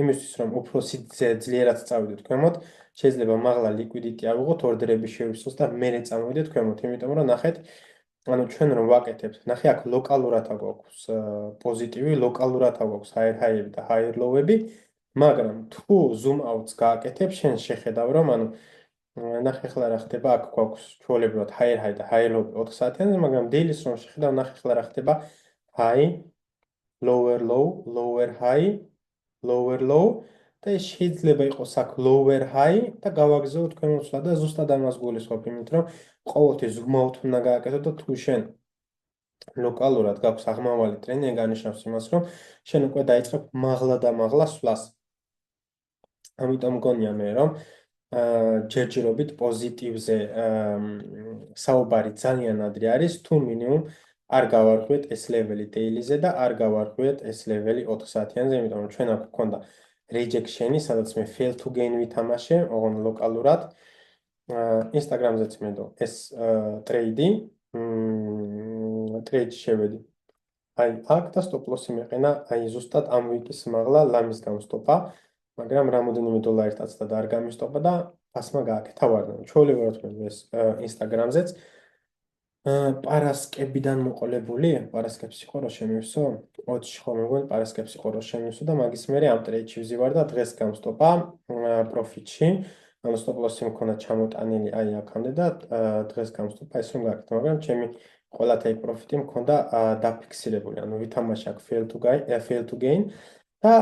იმისთვის რომ უფრო ძლიერად წავიდეთ ქვემოთ, შეიძლება მაღლა ლიკვიდიტი ავიღოთ, ორდერები შევისვოს და მერე წამოვიდეთ ქვემოთ, იმიტომ რომ ნახეთ, ანუ ჩვენ რომ ვაკეთებთ, ნახე აქ ლოკალურად აგვაქვს პოზიტივი, ლოკალურად აგვაქვს higher high-ები და higher low-ები, მაგრამ თუ zoom out-ს გააკეთებ, შენ შეხედავ რომ ანუ ნახე ახლა რა ხდება, აქ გვაქვს ჩვეულებრივად higher high და higher low 4 საათიანზე, მაგრამ daily-ს რომ შეხედავ, ნახე ახლა რა ხდება, high, lower low, lower high, lower low და ეს შეიძლება იყოს აქ lower high და გავაგზავნოთ ქვემოთ და ზუსტად ამას გულისხმობ, იმიტომ რომ ყოველთვის zoom out უნდა გააკეთო და თუ შენ ლოკალურად გაქვს აღმავალი ტრენდი, განიშნავს იმას, რომ შენ უკვე დაიწყებ მაღლა და მაღლა სვლას. ამიტომ მგონია მე, რომ ჯერჯერობით პოზიტივზე საუბარი ძალიან ადრე არის, თუ მინიმუმ არ გავარღვიეთ ეს ლეველი დეილიზე და არ გავარღვიეთ ეს ლეველი 4 საათიანზე, იმიტომ რომ ჩვენ აქ გვქონდა rejection-ი, სადაც მე fail to gain ვითამაშე, ოღონდ ლოკალურად. Instagram-ზეც მედო ეს ტრეიდი, ტრეიდში შევედი. აი, აქ და stop loss-ი მეყენა, აი ზუსტად ამ ვიკის მაღლა ლამის გამსტოპა, მაგრამ რამოდენიმე დოლარითაც და არ გამისტოპა და ფასმა გააკეთა ვარდანი. ჩვეულებრივად მე ეს Instagram-ზეც პარასკებიდან მოყოლებული, პარასკებს იყო რომ შემივსო, 20-ში ხოლმე მგონი პარასკებს იყო რომ შემივსო და მაგის მერე ამ ტრეიდში ვზივარ და დღეს გამსტოპა პროფიტში. ანუ stop loss-ი მქონდა ჩამოტანილი აი აქამდე და დღეს გამსტოპა ეს რომ გააკეთა, მაგრამ ჩემი ყველა take profit-ი მქონდა დაფიქსირებული, ანუ ვითამაშე აქ fail to gain და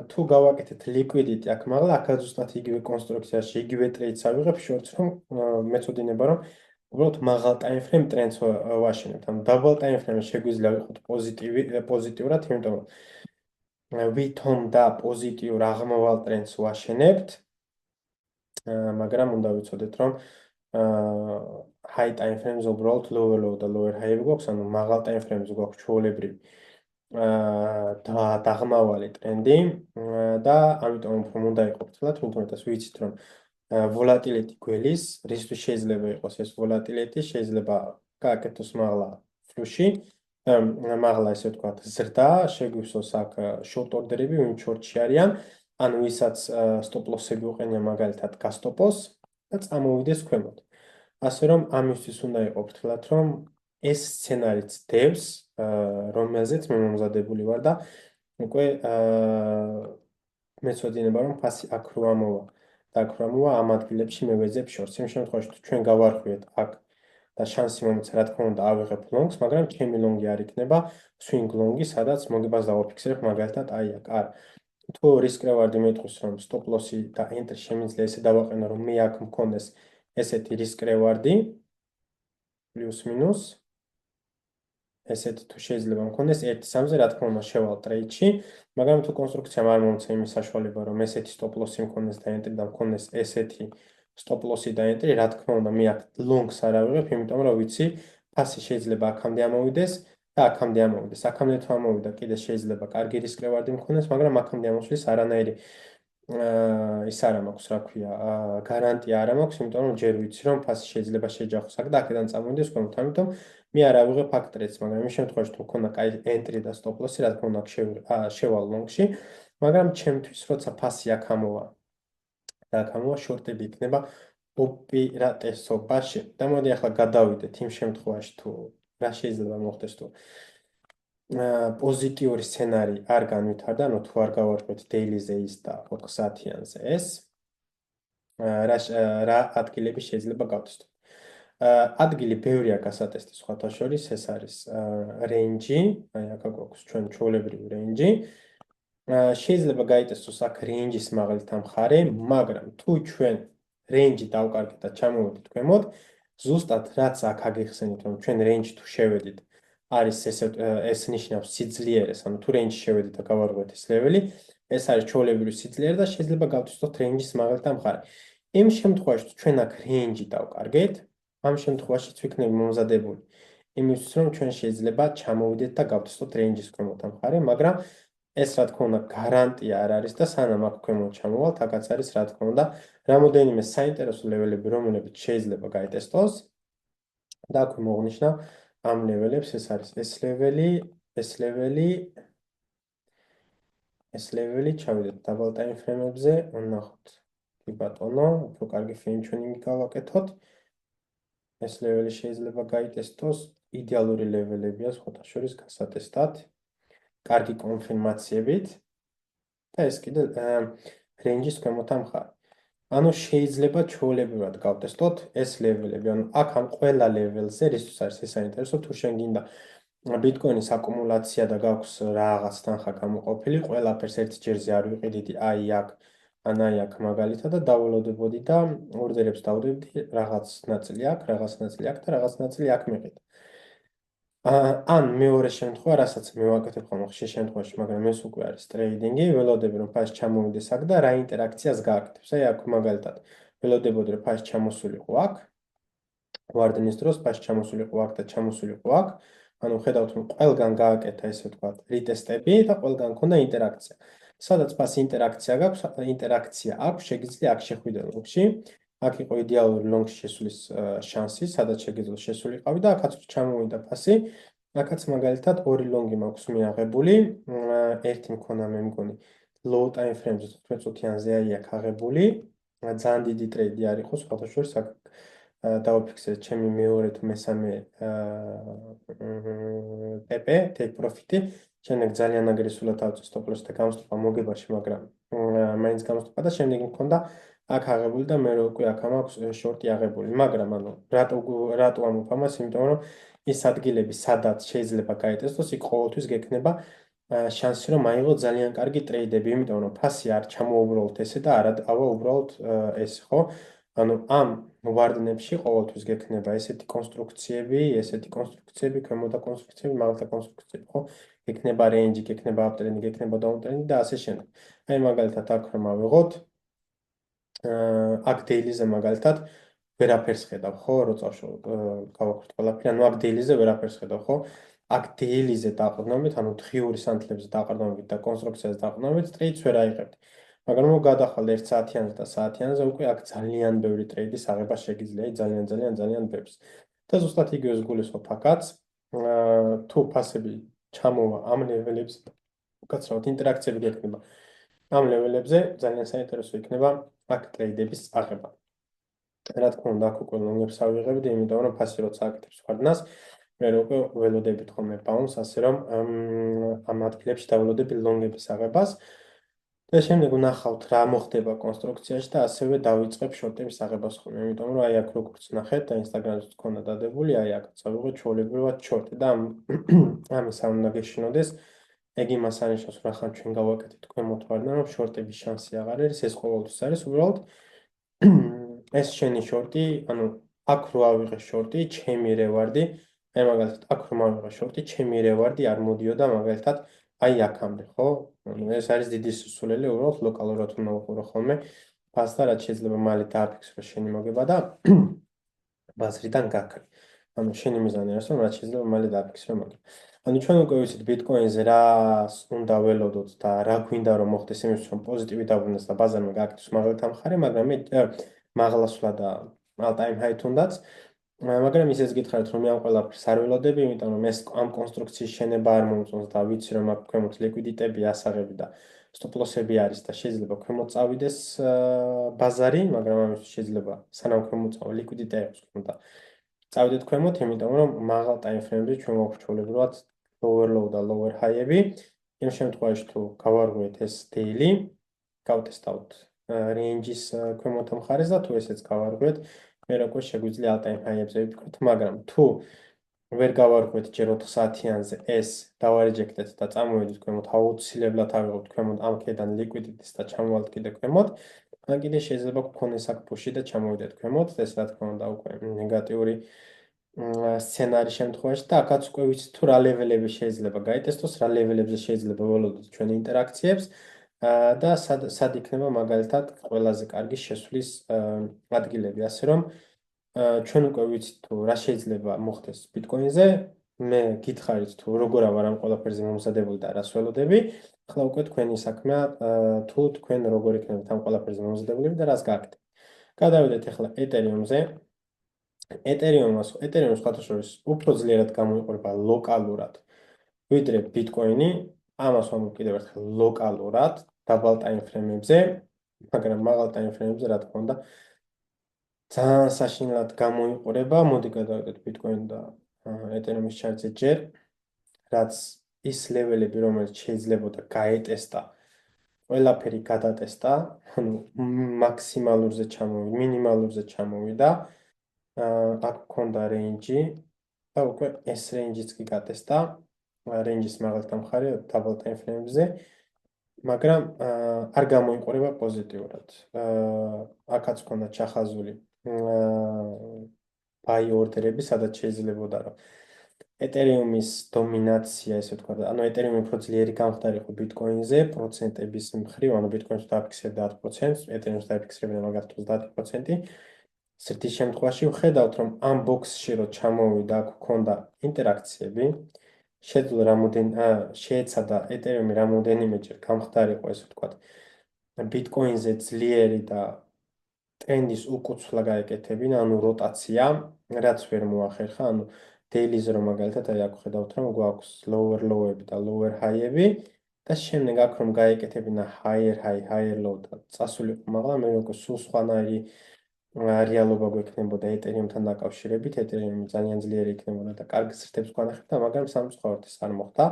თუ გავაკეთეთ liquidity აქ მაღლა, აქაც ზუსტად იგივე კონსტრუქციაში, იგივე ტრეიდს ავიღებ, შორტს რომ მეწოდინება რომ უბრალოდ მაღალ time frame ტრენდს ვაშენებთ. ანუ double time frame შეგვიძლია ვიყოთ პოზიტიურად, იმიტომ რომ ვითომ და პოზიტიურ აღმავალ ტრენდს ვაშენებთ, მაგრამ უნდა ვიცოდეთ რომ high time frames უბრალოდ lower low და lower high გვაქვს, ანუ მაღალ time frames გვაქვს ჩვეულებრივი დაღმავალი ტრენდი და ამიტომ უფრო უნდა იყოთ თლათ, თუმცა ვიცით რომ volatility გველის, რისთვის შეიძლება იყოს ეს volatility, შეიძლება გააკეთოს მაღლა ფლუში, მაღლა ესე ვთქვათ, ზრდა, შეგვივსოს აქ short order-ები, ვინ short-ში არიან, ან ვისაც stop loss-ები უყენია მაგალითად გასტოპოს და წამოვიდეს ქვემოთ. ასე რომ ამისთვის უნდა იყოთ თლათ, რომ ეს სცენარიც დევს, რომელზეც მე მომზადებული ვარ და უკვე მეცოდინება რომ ფასი აქ რო ამოვა და აქ რო ამოვა ამ ადგილებში მე ვეძებ შორტს. იმ შემთხვევაში თუ ჩვენ გავარხვიეთ აქ და შანსი მომეც რა თქმა უნდა ავიღებ ლონგს, მაგრამ ჩემი ლონგი არ იქნება swing ლონგი, სადაც მოგებას დავაფიქსირებ მაგალითად აი აქ. არა. თუ risk reward-ი მეტყვის რომ stop loss-ი და entry შემიძლია ესე დავაყენო რომ მე აქ მქონდეს ესეთი risk reward-ი პლუს მინუს ესეთი თუ შეიძლება მქონდეს 1-3-ზე რა თქმა უნდა შევალ ტრეიდში, მაგრამ თუ კონსტრუქციამ არ მომცა იმის საშუალება რომ ესეთი stop loss-ი მქონდეს და entry და მქონდეს ესეთი stop loss-ი და entry, რა თქმა უნდა მე აქ long-ს არ ავიღებ, იმიტომ რომ ვიცი ფასი შეიძლება აქამდე ამოვიდეს და აქამდე ამოვიდეს. აქამდე თუ ამოვიდა, კიდე შეიძლება კარგი risk reward-ი მქონდეს, მაგრამ აქამდე ამოსვლის არანაირი ის არ მაქვს, რა ქვია, გარანტია არ მაქვს, იმიტომ რომ ჯერ ვიცი რომ ფასი შეიძლება შეჯახოს აქ და აქედან წამოვიდეს ქვემოთ, ამიტომ მე არ ავიღებ აქ ტრედს, მაგრამ იმ შემთხვევაში თუ მქონდა კაი entry და stop loss-ი, რა თქმა უნდა შევალ long-ში, მაგრამ ჩემთვის როცა ფასი აქ ამოვა და აქ ამოვა short-ები იქნება ოპერატესობაში. და მოდი ახლა გადავიდეთ იმ შემთხვევაში თუ რა შეიძლება მოხდეს თუ პოზიტიური სცენარი არ განვითარდა, ანუ თუ არ გავარკვეთ daily-ზე ის და 4 საათიანზე ეს, რა ადგილები შეიძლება გავტესტოთ. ადგილი ბევრია გასატესტი სხვათა შორის, ეს არის range-ი, აი აქ გვაქვს ჩვენ ჩვეულებრივი range-ი. შეიძლება გაიტესტოს აქ range-ის მაღლით ამხარე, მაგრამ თუ ჩვენ range-ი დავკარგეთ და ჩამოვედით ქვემოთ, ზუსტად რაც აქ აგიხსენით, რომ ჩვენ range თუ შევედით, არის ეს ნიშნავს სიძლიერეს, ანუ თუ range შევედით და გავარღვეთ ეს ლეველი, ეს არის ჩვეულებრივი სიძლიერე და შეიძლება გავტესტოთ range-ის მაღლით ამხარე. იმ შემთხვევაში თუ ჩვენ აქ range-ი დავკარგეთ, ამ შემთხვევაშიც ვიქნები მომზადებული იმისთვის, რომ ჩვენ შეიძლება ჩამოვიდეთ და გავტესტოთ range-ის ქვემოთ ამხარე, მაგრამ ეს რა თქმა უნდა გარანტია არ არის და სანამ აქ ქვემოთ ჩამოვალთ, აქაც არის რა თქმა უნდა რამოდენიმე საინტერესო ლეველები, რომლებიც შეიძლება გაიტესტოს და აქვე მოღვნიშნავ ამ ლეველებს, ეს არის ეს ლეველი, ჩავიდეთ double time frame-ებზე, ვნახოთ. კი ბატონო, უფრო კარგი fine tuning-ი გავაკეთოთ. ეს ლეველი შეიძლება გაიტესტოს, იდეალური ლეველებია სხვათა შორის გასატესტად. კარგი კონფირმაციებით და ეს კიდე range-ის ქვემოთ ამხარ. ანუ შეიძლება ჩვეულებრივად გავტესტოთ ეს ლეველები. ანუ აქ ამ ყველა ლეველზე რისთვის არის ეს საინტერესო, თუ შენ გინდა ბიტკოინის აკუმულაცია და გაქვს რაღაც თანხა გამოყოფილი, ყველაფერს ერთ ჯერზე არ ვიყიდიდი აი აქ, ან აი აქ მაგალითად და დავალოდებოდი და ორდერებს დავდებდი რაღაც ნაწილი აქ, რაღაც ნაწილი აქ და რაღაც ნაწილი აქ მიყიდა. ან მეორე შემთხვევა, რასაც მე ვაკეთებ ხოლმე ხშირ შემთხვევაში, მაგრამ ეს უკვე არის ტრეიდინგი, ველოდები რომ ფასი ჩამოვიდეს აქ და რა ინტერაქციას გააკეთებს. აი აქ მაგალითად ველოდებოდი რომ ფასი ჩამოსულიყო აქ, ვარდნის დროს ფასი ჩამოსულიყო აქ და ჩამოსულიყო აქ. ანუ ხედავთ რომ ყველგან გააკეთა ესე ვთქვათ რიტესტები და ყველგან ქონდა ინტერაქცია. სადაც მას ინტერაქცია აქვს, შეგიძლია აქ შეხვიდე ლონგში. აქ იყო იდეალური ლონგში შესulis შანსი, სადაც შეგიძლია შესულიყავი და აქაც ჩამოვიდა ფასი. აქაც მაგალითად ორი ლონგი მაქვს მიაღებული, ერთი მქონა მე მგონი low time frame-ზე 15 წუთიანზე აი აქ აღებული. ძალიან დიდი ტრეიდი არ იყო, სხვათა შორის აქ დავაფიქსირეთ ჩემი მეორე თუ მესამე TP, take profit-ი. შემდეგ ძალიან აგრესიულად ავწევ stop loss და გამოსტოპა მოგებაში, მაგრამ მაინც გამოსტოპა და შემდეგ მქონდა აქ აღებული და მე უკვე აქ მაქვს შორტი აღებული. მაგრამ ანუ რატო ამოფ ამას? იმიტომ რომ ის ადგილები, სადაც შეიძლება გაიტესტოს, იქ ყოველთვის გექნება შანსი რომ აიღო ძალიან კარგი ტრეიდები, იმიტომ რომ ფასი არ ჩამოუბრალოთ ესე და არა ავა უბრალოდ ეს ხო? ანუ ამ ვარდნებში ყოველთვის გექნება ესეთი კონსტრუქციები, ქვემოთა კონსტრუქციები, მაღალთა კონსტრუქციები, ხო? გექნება რეინჯი, გექნება აპტრენდი, გექნება დაუნტრენდი და ასე შემდეგ. აი მაგალითად აქ რომ ავიღოთ, აქ დეილიზე მაგალითად ვერაფერს ხედავ, ხო, რო წავშო გავაკეთოთ ყველაფერი, ანუ აქ დეილიზე ვერაფერს ხედავ, ხო? აქ დეილიზე დაყრდნობით, ანუ დღიური სანთლებზე დაყრდნობით და კონსტრუქციაზე დაყრდნობით, ტრეიდს ვერ აიღებთ. მაგრამ რო გადახვალ 1 საათიანზე და საათიანზე, უკვე აქ ძალიან ბევრი ტრეიდის აღება შეგიძლია, ძალიან ბევრს. და ზუსტად იგივეს გულისხმობ აქაც, თუ ფასები ჩამოვა ამ ლეველებზე, უკაცრავად ინტერაქციები გექნება. ამ ლეველებზე ძალიან საინტერესო იქნება აქ ტრეიდების აღება. რა თქმა უნდა, აქ უკვე ლონგებს ავიღებდი, იმიტომ რომ ფასი როცა აკეთებს ვარდნას, მე უკვე ველოდებით ხოლმე ბაუნს, ასე რომ ამ ადგილებში დაველოდები ლონგების აღებას. და შემდეგ ვნახავთ რა მოხდება კონსტრუქციაში და ასევე დავიწყებ შორტების აღებას ხოლმე, იმიტომ რომ აი აქ როგორც ნახეთ და Instagram-ზე თქონდა დადებული, აი აქაც ავიღოთ ჩვეულებრივად შორტი და ამის არ უნდა გეშინოდეს. ეგ იმას ანიშნავს, რომ ახლა ჩვენ გავაკეთეთ ქვემოთ ვარდნა, რომ შორტების შანსი აღარ არის, ეს ყოველთვის არის უბრალოდ ეს შენი შორტი, ანუ აქ რო ავიღე შორტი, ჩემი რევარდი, აი მაგალითად აქ რომ ავიღე შორტი, ჩემი რევარდი არ მოდიოდა მაგალითად აი აქამდე, ხო? ეს არის დიდი სისულელი, უბრალოდ ლოკალურად უნდა უყურო ხოლმე ფასს და რაც შეიძლება მალე დააფიქსრო შენი მოგება და ბაზრიდან გაქრე. ანუ შენი მიზანი არის, რომ რაც შეიძლება მალე დააფიქსრო მოგება. ანუ ჩვენ უკვე ვიცით ბიტკოინზე რას უნდა ველოდოთ და რა გვინდა რომ მოხდეს იმისთვის, რომ პოზიტივი დაბრუნდეს და ბაზარმა გააკეთოს მაგალითად ამხარე, მაგრამ მე მაღლასვლა და all-time high თუნდაც, მაგრამ ისიც გითხარით, რომ მე ამ ყველაფერს არ ველოდები, იმიტომ რომ ეს ამ კონსტრუქციის შენება არ მომწონს და ვიცი, რომ აქ ქვემოთ ლიკვიდიტები, ასაღები და სტოპ-ლოსები არის და შეიძლება ქვემოთ წავიდეს ბაზარი, მაგრამ ამისთვის შეიძლება სანამ ქვემოთ წავა ლიკვიდიტა იყოს და წავიდეთ ქვემოთ, იმიტომ რომ მაღალ time frame-ში ჩვენ გვაქვს ჩვეულებრივად lower low და lower high-ები. იმ შემთხვევაში თუ გავარღვიეთ ეს daily, გავტესტავთ range-ის ქვემოთ მხარეს და თუ ესეც გავარღვიეთ, მე როგორ შეგვიძლია all-time high-ებზე ვიფიქროთ, მაგრამ თუ ვერ გავარღვიეთ ჯერ 4 საათიანზე ეს დავარეჯექტეთ და წამოვიდეთ ქვემოთ, აუცილებლად ავიღოთ ქვემოთ ამ ქედან liquidity-ს და ჩამოვალთ კიდე ქვემოთ, ან კიდე შეიძლება გქონდეს აქ push-ი და ჩამოვიდეთ ქვემოთ, ეს რა თქმა უნდა უკვე ნეგატიური სცენარის შემთხვევაში და აქაც უკვე ვიცით თუ რა ლეველები შეიძლება გაიტესტოს, რა ლეველებზე შეიძლება ველოდოთ ჩვენ ინტერაქციებს და სად იქნება მაგალითად ყველაზე კარგი შესვლის ადგილები, ასე რომ ჩვენ უკვე ვიცით თუ რა შეიძლება მოხდეს ბიტკოინზე, მე გითხარით თუ როგორ ავარ ამ ყველაფერზე მომზადებული და რას ველოდები, ახლა უკვე თქვენი საქმეა თუ თქვენ როგორ იქნებით ამ ყველაფერზე მომზადებული და რას გააკეთებთ. გადავიდეთ ახლა ეთერიუმზე. ეთერიუმს სხვათა შორის უფრო ძლიერად გამოიყურება ლოკალურად, ვიდრე ბიტკოინი, ამას ვამბობ კიდევ ერთხელ ლოკალურად, დაბალ time frame-ებზე, მაგრამ მაღალ time frame-ებზე რა თქმა უნდა ძალიან საშინლად გამოიყურება. მოდი გადავიდეთ ბიტკოინ და ეთერიუმის ჩარტზე ჯერ, რაც ის ლეველები, რომელიც შეიძლებოდა გაეტესტა, ყველაფერი გადატესტა, ანუ მაქსიმალურზე ჩამოვიდა, მინიმალურზე ჩამოვიდა. აქ გქონდა რეინჯი და უკვე ეს რეინჯიც კი გატესტა. რეინჯის მაღალთა მხარე დაბალ time frame-ზე, მაგრამ არ გამოიყურება პოზიტიურად. აქაც გქონდა ჩახაზული buy order-ები, სადაც შეიძლებოდა რომ ეთერიუმის დომინაცია, ესე ვთქვათ, ანუ ეთერიუმი უფრო ძლიერი გამხდარიყო ბიტკოინზე პროცენტების მხრივ, ანუ ბიტკოინს დააფიქსირებდა 10%, ეთერიუმს დააფიქსირებდა მაგათ 30%. ზრდის შემთხვევაში ვხედავთ, რომ ამ ბოქსში რო ჩამოვიდა, აქ გქონდა ინტერაქციები, შეძლო შეეცადა ეთერიუმი რამოდენიმეჯერ გამხდარიყო, ესე ვთქვათ, ბიტკოინზე ძლიერი და ტრენდის უკუცვლა გაეკეთებინა, ანუ როტაცია, რაც ვერ მოახერხა, ანუ დეილიზე რომ მაგალითად აი აქ ხედავთ, რომ გვაქვს lower low-ები და lower high-ები და შემდეგ აქ რომ გაეკეთებინა higher high, higher low და წასულიყო, მაგრამ მე მგონი სულ სხვანაირი რეალობა გვექნებოდა ეთერიუმთან დაკავშირებით, ეთერიუმი ძალიან ძლიერი იქნებოდა და კარგი ზრდებს გვანახებდა, მაგრამ სამწუხაროდ ეს არ მოხდა.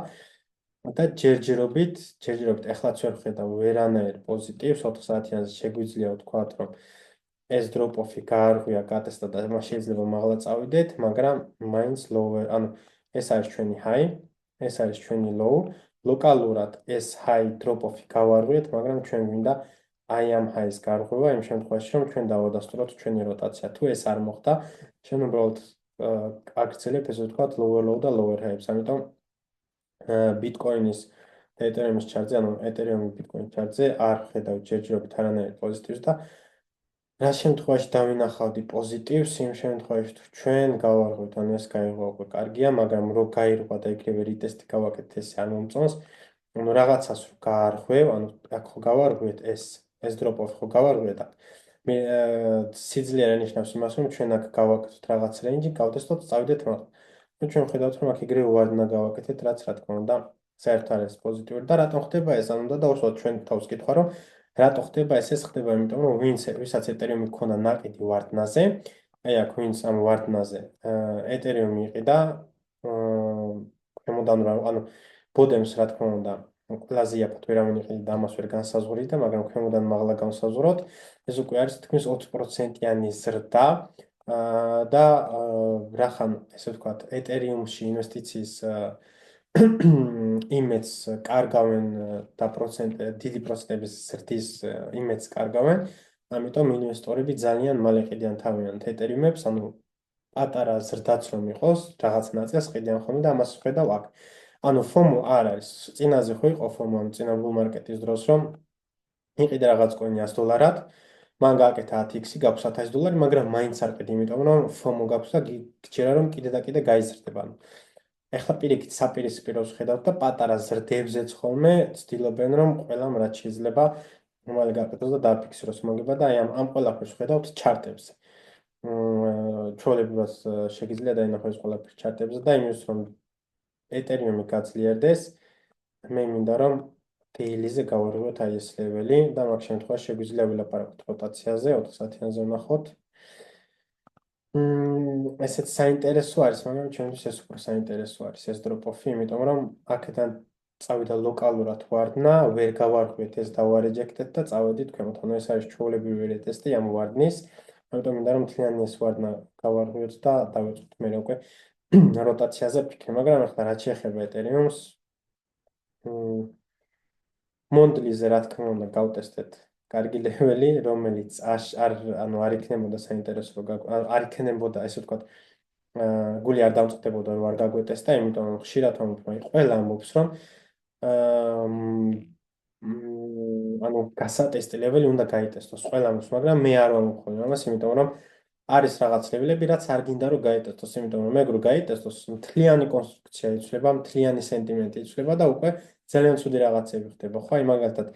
და ჯერჯერობით ეხლაც ვერ ხედავ ვერანაირ პოზიტივს 4 საათიანზე შეგვიძლია ვთქვათ, რომ ეს დროპ-ოფი გაარღვია, გატესტა და მას შეიძლება მაღლა წავიდეთ, მაგრამ მაინც lower, ანუ ეს არის ჩვენი high, ეს არის ჩვენი low. ლოკალურად ეს high drop-off-ი გავარღვიეთ, მაგრამ ჩვენ გვინდა აი ამ high-ის გარღვევა იმ შემთხვევაში, რომ ჩვენ დავადასტუროთ ჩვენი როტაცია. თუ ეს არ მოხდა, ჩვენ უბრალოდ აგრძელებთ, ესე ვთქვათ, lower low და lower high-ებს. ამიტომ ბიტკოინის და ეთერიუმის ჩარტზე, ანუ ეთერიუმის ბიტკოინის ჩარტზე არ ხედავ ჯერჯერობით არანაირ პოზიტივს და რა შემთხვევაში დავინახავდი პოზიტივს, იმ შემთხვევაში თუ ჩვენ გავარღვევთ, ანუ ეს გაიღო უკვე კარგია, მაგრამ რო გაირღვა და იქნებ რიტესტი გავაკეთეთ, ეს არ მომწონს. ანუ რაღაცას რო გაარღვევ, ანუ აქ ხო გავარღვევთ ეს დროპ-ოფი ხო გავარღვევთ აქ. მე სიძლიერე არ ნიშნავს იმას, რომ ჩვენ აქ გავაკეთოთ რაღაც რენჯი, გავტესტოთ, წავიდეთ მაღლა. ნუ ჩვენ ხედავთ, რომ აქ ეგრევე ვარდნა გავაკეთეთ, რაც რა თქმა უნდა, საერთოდ არ არის პოზიტიური და რატომ ხდება ეს? ანუ და დავუსვათ ჩვენ თავს კითხვა, რომ რატო ხდება ეს? ეს ხდება იმიტომ, რომ ვისაც ეთერიუმი ქონდა ნაკიდი ვარდნაზე, აი აქ ვინც ამ ვარდნაზე ეთერიუმი იყიდა, ქვემოდან ანუ ბოდემს რა თქმა უნდა, ყველაზე იაფად ვერავინ იყიდა და ამას ვერ განსაზღვრიდა, მაგრამ ქვემოდან მაღლა განსაზღვროთ, ეს უკვე არის თქმის 20%-იანი ზრდა და რახან, ესე ვთქვათ, ეთერიუმში ინვესტიციის იმედს კარგავენ და დიდი პროცენტების ზრდის იმედს კარგავენ, ამიტომ ინვესტორები ძალიან მალე ყიდიან თავიანთ ეთერიუმებს, ანუ პატარა ზრდაც რომ იყოს, რაღაც ნაწილს ყიდიან ხოლმე და ამას ვხედავ აქ. ანუ FOMO არ არის. წინაზე ხო იყო FOMO, ანუ წინა bull market-ის დროს, რომ იყიდა რაღაც კოინი $100-ად, მან გააკეთა 10x-ი, გაქვს $1000, მაგრამ მაინც არ ყიდი, იმიტომ რომ FOMO გაქვს და გიჩერა რომ კიდე და კიდე გაიზრდება. ეხლა პირიქით საპირისპიროს ხედავთ და პატარა ზრდებზეც ხოლმე ცდილობენ რომ ყველამ რაც შეიძლება მალე გააკეთოს და დააფიქსიროს მოგება და აი ამ ყველაფერს ხედავთ ჩარტებზე. ჩვეულებრივად შეგიძლია დაინახოს ეს ყველაფერი ჩარტებზე და იმის რომ ეთერიუმი გაძლიერდეს, მე მინდა რომ დეილიზე გავარღვიოთ აი ეს ლეველი და მაგ შემთხვევაში შეგვიძლია ვილაპარაკოთ როტაციაზე, 4 საათიანზე ვნახოთ. ესეც საინტერესო არის, მაგრამ ჩვენთვის ეს უფრო საინტერესო არის ეს დროპ-ოფი, იმიტომ რომ აქედან წავიდა ლოკალურად ვარდნა, ვერ გავარღვიეთ ეს დავარეჯექტეთ და წავედით ქვემოთ. ანუ ეს არის ჩვეულებრივი რეტესტი ამ ვარდნის, ამიტომ მინდა რომ მთლიანი ეს ვარდნა გავარღვიოთ და დავიწყოთ მე უკვე როტაციაზე ფიქრი, მაგრამ ახლა რაც შეეხება ეთერიუმს, მონდლიზე რა თქმა უნდა გავტესტეთ კარგი ლეველი, რომელიც არ იქნებოდა საინტერესო, არ იქნებოდა, ესე ვთქვათ, გული არ დამწყდებოდა, რომ არ გაგვეტესტა, იმიტომ რომ ხშირად ვამბობ, ყველა ამბობს, რომ ანუ გასატესტი ლეველი უნდა გაიტესტოს, ყველა ამბობს, მაგრამ მე არ ვამბობ ხოლმე ამას, იმიტომ რომ არის რაღაც ლეველები, რაც არ გინდა რომ გაიტესტოს, იმიტომ რომ მეგრო გაიტესტოს, მთლიანი კონსტრუქცია იცვლება, მთლიანი სენტიმენტი იცვლება და უკვე ძალიან ცუდი რაღაცები ხდება, ხო? აი მაგალითად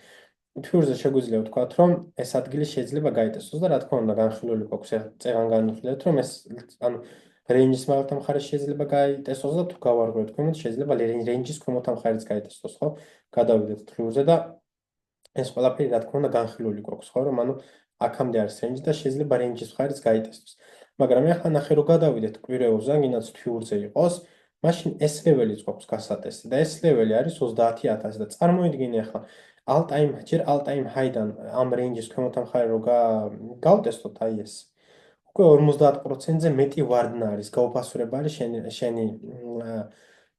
თურზე შეგვიძლია ვთქვათ, რომ ეს ადგილი შეიძლება გაიტესტოს და რა თქმა უნდა განხილული გვაქვს წეღან განვიხილეთ, რომ ეს ანუ რენჯის მაგალითად მხარეს შეიძლება გაიტესტოს და თუ გავარღვევთ ქვემოთ შეიძლება რენჯის ქვემოთ მხარეს გაიტესტოს, ხო? გადავიდეთ თურზე და ეს ყველაფერი რა თქმა უნდა განხილული გვაქვს, ხო? რომ ანუ აქამდე არის რენჯი და შეიძლება რენჯის მხარეს გაიტესტოს. მაგრამ ახლა ნახე რომ გადავიდეთ კვირეულზე, გინდაც თურზე იყოს, მაშინ ეს ლეველიც გვაქვს გასატესტი და ეს ლეველი არის 30000 და წარმოიდგინე ახლა ჯერ all-time high-დან ამ რენჯის ქვემოთ მხარე რო გავტესტოთ აი ეს. უკვე 50%-ზე მეტი ვარდნა არის, გაუფასურება არის შენი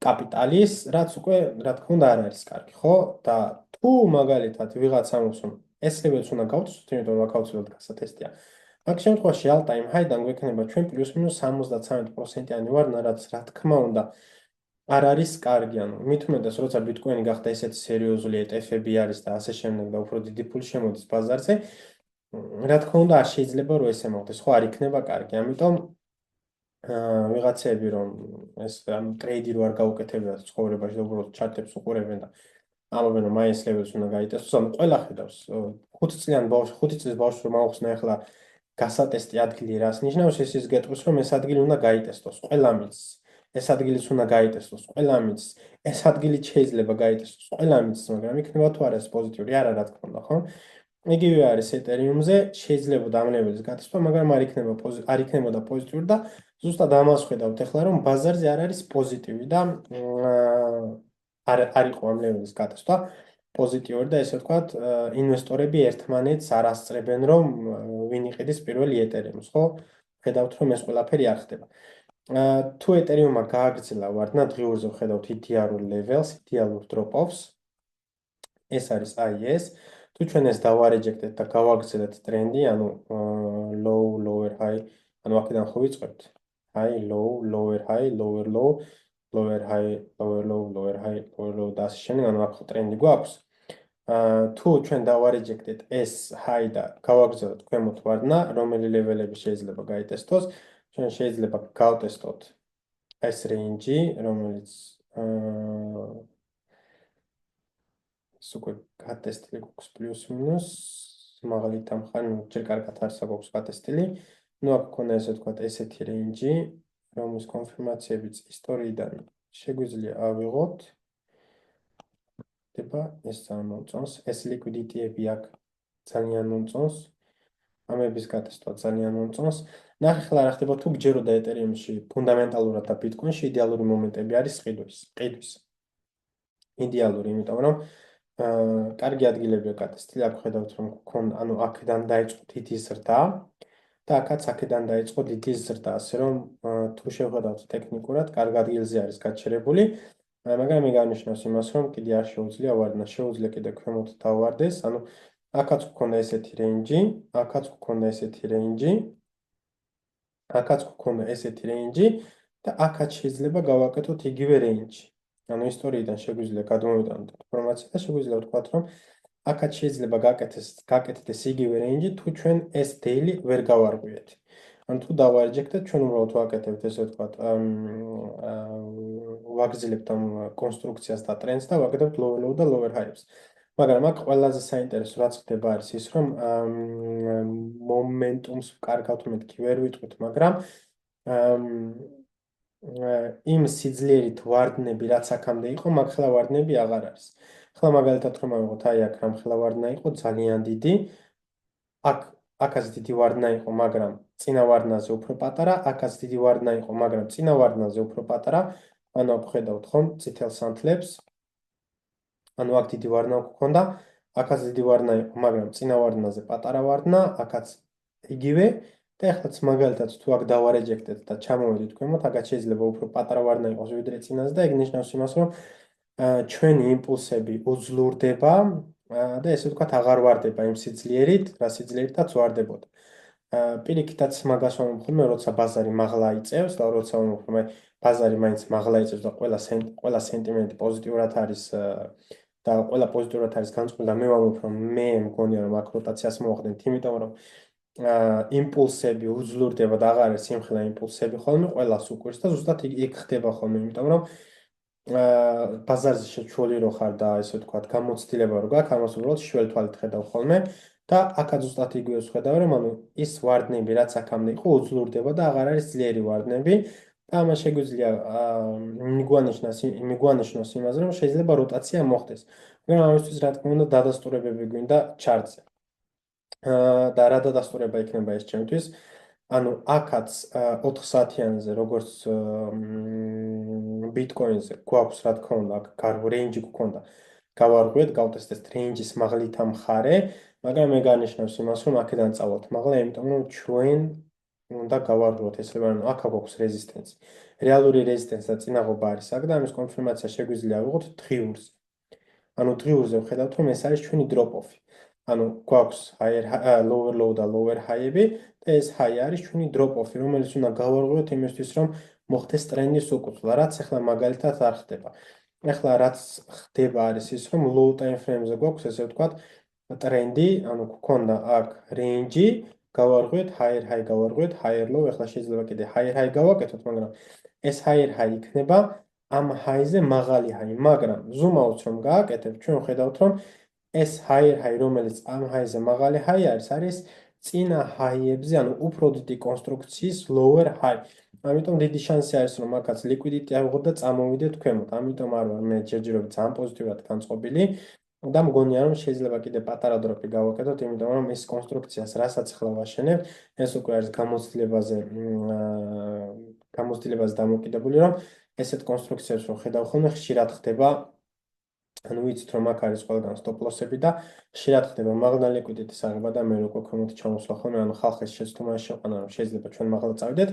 კაპიტალის, რაც უკვე რა თქმა უნდა არ არის კარგი, ხო? და თუ მაგალითად ვიღაცა ამბობს რომ ეს ლეველს უნდა გავტესტოთ, იმიტომ რომ აქ აუცილებლად გასატესტია. მაგ შემთხვევაში all-time high-დან გვექნება ჩვენ პლუს-მინუს 73%-იანი ვარდნა, რაც რა თქმა უნდა არ არის კარგი, ანუ მით უმეტეს როცა ბიტკოინი გახდა ესეთი სერიოზული ETF-ები არის და ასე შემდეგ და უფრო დიდი ფული შემოდის ბაზარზე, რა თქმა უნდა არ შეიძლება რომ ესე მოხდეს, ხო არ იქნება კარგი, ამიტომ ვიღაცები რომ ეს ტრეიდი რო არ გაუკეთებიათ ცხოვრებაში და უბრალოდ ჩატებს უყურებენ და ამობენ რომ მაინც ლეველს უნდა გაიტესტოს, ანუ ყველა ხედავს 5 წლის ბავშვს რომ აუხსნა ახლა გასატესტი ადგილი რას ნიშნავს, ის გეტყვის რომ ეს ადგილი უნდა გაიტესტოს, ყველა მის ეს ადგილიც უნდა გაიტესტოს, ყველა მის ეს ადგილი შეიძლება გაიტესტოს, ყველა მის, მაგრამ იქნება თუ არა ეს პოზიტიური, არა რა თქმა უნდა, ხო? იგივე არის ეთერიუმზე, შეიძლება დამნელების გატესტვა, მაგრამ არ იქნებოდა პოზიტიური და ზუსტად ამას ხედავთ ახლა რომ ბაზარზე არ არის პოზიტივი და არ იყო ამ ლეველის გატესტვა პოზიტიური და ესე ვთქვათ, ინვესტორები ერთმანეთს არ ასწრებენ რომ ვინ იყიდის პირველი ეთერიუმს, ხო? ხედავთ რომ ეს ყველაფერი არ ხდება. თუ ეთერიუმმა გააგრძელა ვარდნა დღიურზე ვხედავთ იდეალურ ლეველს, იდეალურ დროპ-ოფს, ეს არის აი ეს. თუ ჩვენ ეს დავარეჯექტეთ და გავაგრძელებთ ტრენდი, ანუ low, lower, high, ანუ აქედან ხო ვიწყებთ? High, low, lower, high, lower, low, lower, high, lower, low, lower, high, lower, low და ასე შემდეგ, ანუ აქ ტრენდი გვაქვს. თუ ჩვენ დავარეჯექტეთ ეს high და გავაგრძელებთ ქვემოთ ვარდნა, რომელი ლეველები შეიძლება გაიტესტოს, ჩვენ შეიძლება გავტესტოთ ეს range, რომელიც ეს უკვე გატესტილი გვაქვს პლუს მინუს მაღალი თამხა, ნუ ჯერ კარგად არის გვაქვს გატესტილი. ნუ აქ გქონდა ესე ვთქვათ ესეთი რეინჯი, რომლის კონფირმაციებიც ისტორიიდან შეგვიძლია ავიღოთ. ხდება ეს ძალიან მომწონს, ეს ლიკვიდიტიები აქ ძალიან მომწონს. ამების გატესტვა ძალიან მომწონს. ნახე ახლა რა ხდება თუ გჯეროდა ეთერიუმში ფუნდამენტალურად და ბიტკოინში იდეალური მომენტები არის ყიდვის. იდეალური, იმიტომ რომ კარგი ადგილებია გატესტილი, აქ ხედავთ რომ გქონდა, ანუ აქედან დაიწყო დიდი ზრდა და აქაც აქედან დაიწყო დიდი ზრდა, ასე რომ თუ შევხედავთ ტექნიკურად, კარგ ადგილზე არის გაჩერებული, მაგრამ მიგანიშნავს იმას, რომ კიდე არ შეუძლია ვარდნა, შეუძლია კიდე ქვემოთ დავარდეს, ანუ აქაც გქონდა ესეთი რეინჯი, აქაც გქონდა ესეთი რეინჯი, აქაც გქონდა ესეთი რეინჯი და აქაც შეიძლება გავაკეთოთ იგივე რეინჯი. ანუ ისტორიიდან შეგვიძლია გადმოვიტანოთ ინფორმაცია და შეგვიძლია ვთქვათ, რომ აქაც შეიძლება გაკეთდეს იგივე რეინჯი, თუ ჩვენ ეს daily ვერ გავარღვიეთ. ანუ თუ დავარეჯექტეთ, ჩვენ უბრალოდ ვაკეთებთ ესე ვთქვათ, ვაგრძელებთ ამ კონსტრუქციას და ტრენდს და ვაკეთებთ lower low და lower high-ებს. მაგრამ აქ ყველაზე საინტერესო რაც ხდება არის ის, რომ მომენტუმს კარგავთ მეთქი ვერ ვიტყვით, მაგრამ იმ სიძლიერით ვარდნები, რაც აქამდე იყო, მაგ ხელა ვარდნები აღარ არის. ხლა მაგალითად რომ ავიღოთ, აი აქ რამ ხელა ვარდნა იყო ძალიან დიდი. აქაც დიდი ვარდნა იყო, მაგრამ წინა ვარდნაზე უფრო პატარა, აქაც დიდი ვარდნა იყო, მაგრამ წინა ვარდნაზე უფრო პატარა. ანუ აქ ხედავთ ხომ წითელ სანთლებს. ანუ აქ დიდი ვარდნა გქონდა, აქაც დიდი ვარდნა იყო, მაგრამ წინა ვარდნაზე პატარა ვარდნა, აქაც იგივე. და ეხლაც მაგალითად თუ აქ დავარეჯექტეთ და ჩამოვედით ქვემოთ, აქაც შეიძლება უფრო პატარა ვარდნა იყოს ვიდრე წინაზე და ეგ ნიშნავს იმას, რომ ჩვენი იმპულსები უძლურდება და ესე ვთქვათ აღარ ვარდება იმ სიძლიერით, რა სიძლიერითაც ვარდებოდა. პირიქითაც მაგას ვამბობ, როცა ბაზარი მაღლა იწევს და როცა ვამბობ, რომ ბაზარი მაინც მაღლა იწევს და ყველა სენტიმენტი პოზიტიურად არის და ყველა პოზიტიურად არის განწყობილი და მე ვამბობ, რომ მე მგონია რომ აქ როტაციას მოვახდენთ, იმიტომ რომ იმპულსები უძლურდება და აღარ არის სიმხელა იმპულსები ხოლმე ყველას უკვირს და ზუსტად იქ ხდება ხოლმე, იმიტომ რომ ბაზარზე შეჩვოლი რო ხარ და ესე ვთქვათ, გამოცდილება რო გაქვს, ამას უბრალოდ შველ თვალით ხედავ ხოლმე და აქაც ზუსტად იგივეს ხედავ, რომ ანუ ის ვარდნები, რაც აქამდე იყო, უძლურდება და აღარ არის ძლიერი ვარდნები და ამას შეგვიძლია მიგვანიშნოს იმაზე, რომ შეიძლება როტაცია მოხდეს. მაგრამ ამისთვის რა თქმა უნდა დადასტურებები გვინდა ჩარტზე. და რა დადასტურება იქნება ეს ჩემთვის? ანუ აქაც 4 საათიანზე როგორც ბიტკოინზე გვაქვს რა თქმა უნდა აქ რეინჯი გქონდა გავარღვიეთ გავტესტეთ რეინჯის მაღლითა მხარე, მაგრამ მე განიშნავს იმას რომ აქედან წავალთ მაღლა, იმიტომ რომ ჩვენ უნდა გავარღვიოთ ესე რომ აქ გვაქვს რეზისტენცი. რეალური რეზისტენცი და წინაღობა არის აქ და ამის კონფირმაცია შეგვიძლია ავიღოთ დღიურზე. ანუ დღიურზე ვხედავთ რომ ეს არის ჩვენი დროპ-ოფი. ანუ გვაქვს lower low და lower high-ები და ეს high არის ჩვენი drop-off-ი, რომელიც უნდა გავარღვიოთ იმისთვის, რომ მოხდეს ტრენდის უკუცვლა, რაც ახლა მაგალითად არ ხდება. ახლა რაც ხდება არის ის, რომ low time frame-ზე გვაქვს, ესე ვთქვათ, ტრენდი, ანუ გქონდა აქ range-ი გავარღვიეთ, higher high გავარღვიეთ, higher low, ეხლა შეიძლება კიდე higher high გავაკეთოთ, მაგრამ ეს higher high იქნება ამ high-ზე მაღალი high, მაგრამ zoom out რომ გააკეთებ, ჩვენ ვხედავთ, რომ ეს higher high, რომელიც ამ high-ზე მაღალი high არის წინა high-ებზე, ანუ უფრო დიდი კონსტრუქციის lower high. ამიტომ დიდი შანსი არის, რომ აქაც liquidity ავიღოთ და წამოვიდეთ ქვემოთ. ამიტომ არ ვარ მე ჯერჯერობით ძალიან პოზიტიურად განწყობილი. და მგონია რომ შეიძლება კიდე პატარა დროპი გავაკეთოთ, იმიტომ რომ ეს კონსტრუქციას რასაც ახლა ვაშენებ, ეს უკვე არის გამოცდილებაზე დამოკიდებული, რომ ესეთ კონსტრუქციებს რო ხედავ ხოლმე ხშირად ხდება, ანუ ვიცით რომ აქ არის ყველგან stop loss-ები და ხშირად ხდება მაღლა liquidity-ის აღება და მე უკვე ქვემოთ ჩამოსვლა ხოლმე, ანუ ხალხის შეცდომაში შეყვანა, რომ შეიძლება ჩვენ მაღლა წავიდეთ,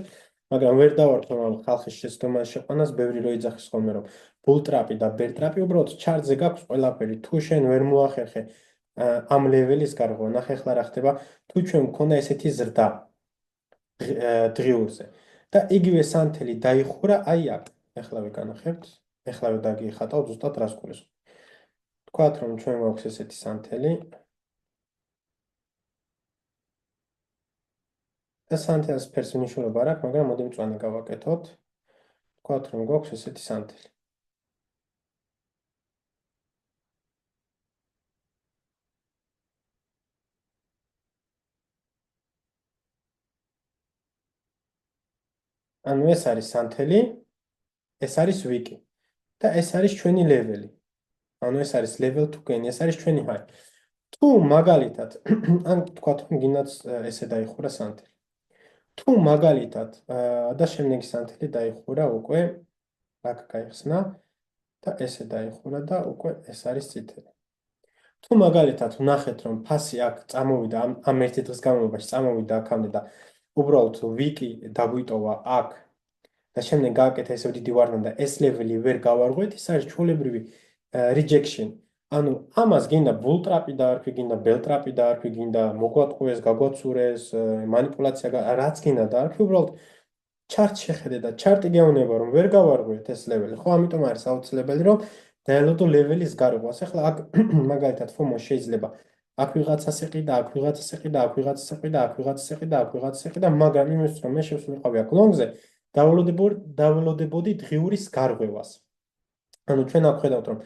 მაგრამ ვერ დავართ რომ ხალხის შეცდომაში შეყვანას, ბევრი რო იძახის ხოლმე რომ bull trap-ი და bear trap-ი უბრალოდ chart-ზე გაქვს ყველაფერი. თუ შენ ვერ მოახერხე ამ ლეველის გარღვევა, ნახე ახლა რა ხდება, თუ ჩვენ მქონდა ესეთი ზრდა დღიურზე და იგივე სანთელი დაიხურა აი აქ. ეხლავე განახებთ, ეხლავე დაგიხატავ ზუსტად რას გულისხმობ. თქვათ რომ ჩვენ გვაქვს ესეთი სანთელი. ეს სანთელს ფერს მნიშვნელობა არ აქვს, მაგრამ მოდი მწვანე გავაკეთოთ. თქვათ რომ გვაქვს ესეთი სანთელი. ანუ ეს არის სანთელი, ეს არის ვიკი და ეს არის ჩვენი ლეველი. ანუ ეს არის level to gain, ეს არის ჩვენი high. თუ მაგალითად, ან თქვათ რომ გინდათ ესე დაიხურა სანთელი. თუ მაგალითად და შემდეგი სანთელი დაიხურა უკვე აქ გაიხსნა და ესე დაიხურა და უკვე ეს არის წითელი. თუ მაგალითად ვნახეთ რომ ფასი აქ წამოვიდა ამ ერთი დღის განმავლობაში წამოვიდა აქამდე და უბრალოდ ვიკი დაგვიტოვა აქ და შემდეგ გააკეთა ესე დიდი ვარნა და ეს ლეველი ვერ გავარღვეთ, ეს არის ჩვეულებრივი rejection. ანუ ამას გინდა bull trap-ი დაარქვი, გინდა bell trap-ი დაარქვი, გინდა მოგვატყუეს, გაგვაცურეს, манипуляცია, რაც გინდა დაარქვი, უბრალოდ chart შეხედე და chart-ი გეუბნება რომ ვერ გავარღვეთ ეს ლეველი. ხო, ამიტომ არის აუცილებელი რომ დაელოდო ლეველის გარღვევას. ახლა აქ მაგალითად FOMO შეიძლება აქ ვიღაცას ეყიდა, აქ ვიღაცას ეყიდა, აქ ვიღაცას ეყიდა, აქ ვიღაცას ეყიდა, აქ ვიღაცას ეყიდა, მაგრამ იმისთვის რომ მე შევსულიყავი აქ long-ზე, დაველოდებოდი დღიურის გარღვევას. ანუ ჩვენ აქ ხედავთ რომ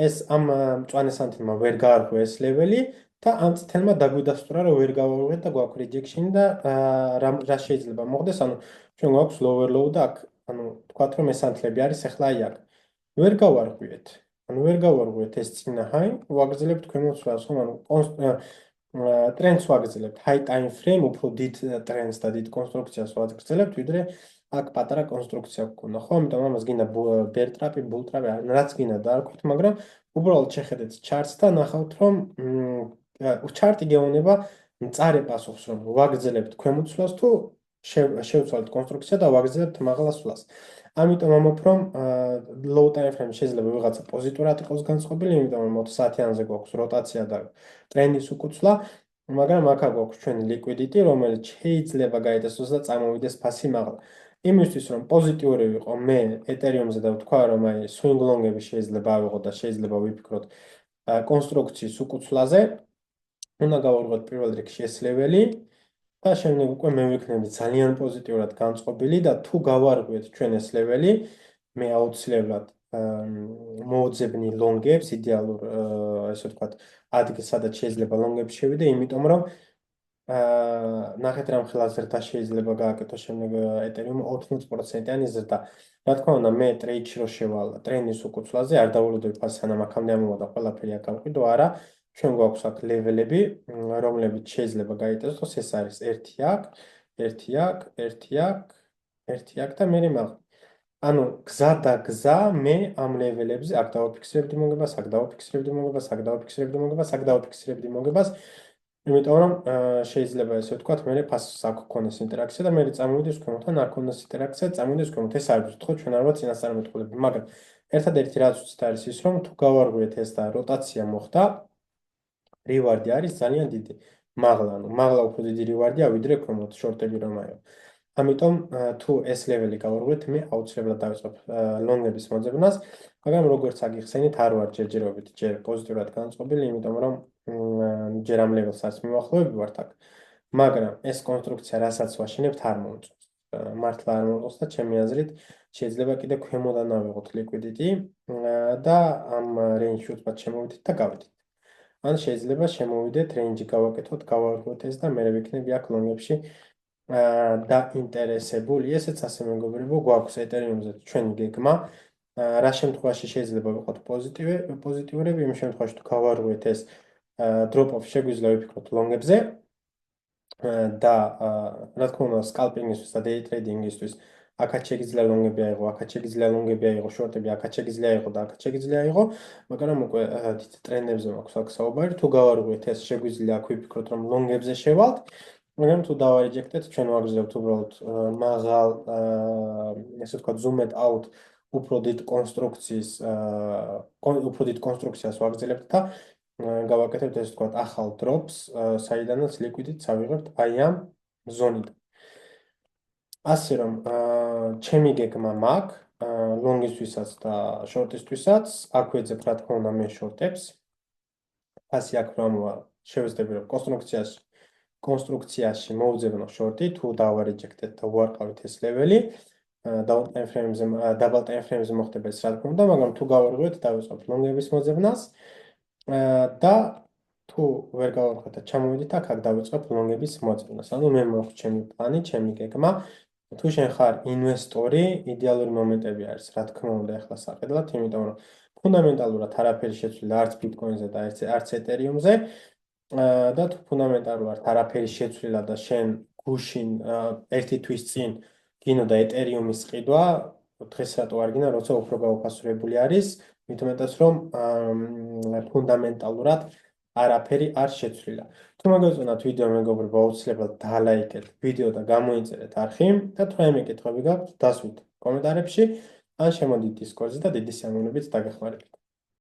ეს ამ მწვანე სანთელმა ვერ გაარღვია ეს ლეველი და ამ წითელმა დაგვიდასტურა რომ ვერ გავარღვიეთ და გვაქვს rejection და რა შეიძლება მოხდეს, ანუ ჩვენ გვაქვს lower low და აქ ანუ თქვათ რომ ეს სანთლები არის ახლა აი აქ. ვერ გავარღვიეთ. ანუ ვერ გავარღვიეთ ეს წინა high, ვაგრძელებთ ქვემოთ სვლას, ხომ? ანუ ტრენდს ვაგრძელებთ, high time frame, უფრო დიდ ტრენდს და დიდ კონსტრუქციას ვაგრძელებთ, ვიდრე აქ პატარა კონსტრუქცია გქონდა, ხო? ამიტომ ამას გინდა bear trap-ი, bull trap-ი, რაც გინდა დაარქვით, მაგრამ უბრალოდ შეხედეთ chart-ს და ნახავთ, რომ chart-ი გეუბნება მწარე პასუხს, რომ ვაგრძელებთ ქვემოთ სვლას თუ შევცვალეთ კონსტრუქცია და ვაგრძელებთ მაღლა სვლას. ამიტომ ამბობ, რომ low time frame შეიძლება ვიღაცა პოზიტურად იყოს განწყობილი, იმიტომ რომ 20 საათიანზე გვაქვს როტაცია და ტრენდის უკუცვლა, მაგრამ აქ გვაქვს ჩვენი liquidity, რომელიც შეიძლება გაიტესოს და წამოვიდეს ფასი მაღლა. იმისთვის რომ პოზიტიური ვიყო მე ეთერიუმზე და ვთქვა რომ აი swing long-ები შეიძლება ავიღოთ და შეიძლება ვიფიქროთ კონსტრუქციის უკუცვლაზე, უნდა გავარღვიოთ პირველ რიგში ეს ლეველი და შემდეგ უკვე მე ვიქნები ძალიან პოზიტიურად განწყობილი და თუ გავარღვიეთ ჩვენ ეს ლეველი, მე აუცილებლად მოვძებნი long-ებს, იდეალურ ესე ვთქვათ, ადგილს სადაც შეიძლება long-ებს შევიდე, იმიტომ რომ ნახეთ რამ ხელა ზრდა შეიძლება გააკეთო შემდეგ ეთერიუმ 80%-იანი ზრდა. რა თქმა უნდა, მე ტრეიდში რო შევალ ტრენდის უკუცვლაზე, არ დავულოდები ფასს სანამ აქამდე ამოვიდა ყველაფერი აქ გავყიდო, არა. ჩვენ გვაქვს აქ ლეველები, რომლებიც შეიძლება გაიტესოს, ეს არის ერთი აქ, ერთი აქ, ერთი აქ, ერთი აქ და მე მაგ. ანუ გზა და გზა მე ამ ლეველებზე აქ დავაფიქსირებდი მოგებას, აქ დავაფიქსირებდი მოგებას, აქ დავაფიქსირებდი მოგებას, აქ დავაფიქსირებდი მოგებას. იმიტომ რომ შეიძლება ესე ვთქვათ, მე ფასს აქ გქონდეს ინტერაქცია და მე წამოვიდეს ქვემოთ, ან არ გქონდეს ინტერაქცია, წამოვიდეს ქვემოთ. ეს არის თქო ჩვენ არ ვარ წინასწარ მეტყოლები, მაგრამ ერთადერთი რაც უცით არის ის, რომ თუ გავარღვიეთ ეს და როტაცია მოხდა, რივარდი არის ძალიან დიდი. მაღლა, ანუ მაღლა უფრო დიდი რივარდია, ვიდრე ქვემოთ შორტები რომ აიღო. ამიტომ თუ ეს ლეველი გავარღვიეთ, მე აუცილებლად დავიწყებ long-ების მოძებნას, მაგრამ როგორც აგიხსენით, არ ვარ ჯერჯერობით ჯერ პოზიტიურად განწყობილი, იმიტომ რომ ჯერ ამ ლეველს არც მივახლოვები ვართ აქ. მაგრამ ეს კონსტრუქცია, რასაც ვაშენებთ, არ მომწონს. მართლა არ მომწონს და ჩემი აზრით შეიძლება კიდე ქვემოდან ავიღოთ liquidity და ამ range-ში უცბად შემოვიდეთ და გავიდეთ. ან შეიძლება შემოვიდეთ, range-ი გავაკეთოთ, გავარღვევთ ეს და მერე ვიქნები აქ long-ებში დაინტერესებული. ესეც ასე მეგობრებო, გვაქვს Ethereum-ზე ჩვენი გეგმა. რა შემთხვევაში შეიძლება ვიყოთ პოზიტიურები, იმ შემთხვევაში თუ გავარღვევთ ეს drop-off შეგვიძლია ვიფიქროთ long-ებზე. და რა თქმა უნდა, scalping-ისთვის და day trading-ისთვის აქაც შეგიძლია long-ები აიღო, აქაც შეგიძლია long-ები აიღო, short-ები აქაც შეგიძლია აიღო და აქაც შეგიძლია აიღო, მაგრამ უკვე თითო ტრენდებზე მაქვს აქ საუბარი. თუ გავარღვევთ ეს, შეგვიძლია აქ ვიფიქროთ, რომ long-ებზე შევალთ, მაგრამ თუ დავარეჯექტეთ, ჩვენ ვაგრძელებთ უბრალოდ მაღალ, ესე ვთქვათ, zoomed out უფრო დიდ კონსტრუქციას ვაგრძელებთ და გავაკეთებთ ეს ვთქვათ ახალ drops, საიდანაც liquidity ავიღებთ აი ამ ზონიდან. ასე რომ, ჩემი გეგმა მაქვს, long-ისთვისაც და short-ისთვისაც, აქ ვეძებ რა თქმა უნდა მე short-ებს. ასე აქ რამოა შევეცდები რომ კონსტრუქციაში მოვძებნო short-ი, თუ დავარეჯექტეთ და ვარყავით ეს level-ი, double time frame-ზე მოხდება ეს რა თქმა უნდა, მაგრამ თუ გავარღვევთ, დავიწყებთ long-ების მოძებნას. და თუ ვერ გავარღვევთ და ჩამოვიდეთ აქ დავიწყებ long-ების მოძებნას. ანუ მე მაქვს ჩემი პლანი, ჩემი გეგმა. თუ შენ ხარ ინვესტორი, იდეალური მომენტები არის, რა თქმა უნდა, ახლა საყიდლად, იმიტომ რომ ფუნდამენტალურად არაფერი შეცვლილი არც Bitcoin-ზე და არც Ethereum-ზე. და თუ ფუნდამენტალურად არაფერი შეცვლილა და შენ გუშინ ერთი თვის წინ გინოდა Ethereum-ის ყიდვა, დღეს რატო არ გინდა, როცა უფრო გაუფასურებული არის, მით უმეტეს რომ ფუნდამენტალურად არაფერი არ შეცვლილა. თუ მოგეწონათ ვიდეო, მეგობრებო, აუცილებლად დალაიქეთ ვიდეო და გამოიწერეთ არხი და თუ რაიმე კითხვები გაქვთ, დასვით კომენტარებში, ან შემოდით Discord-ზე და დიდი სიამოვნებით დაგეხმარებით.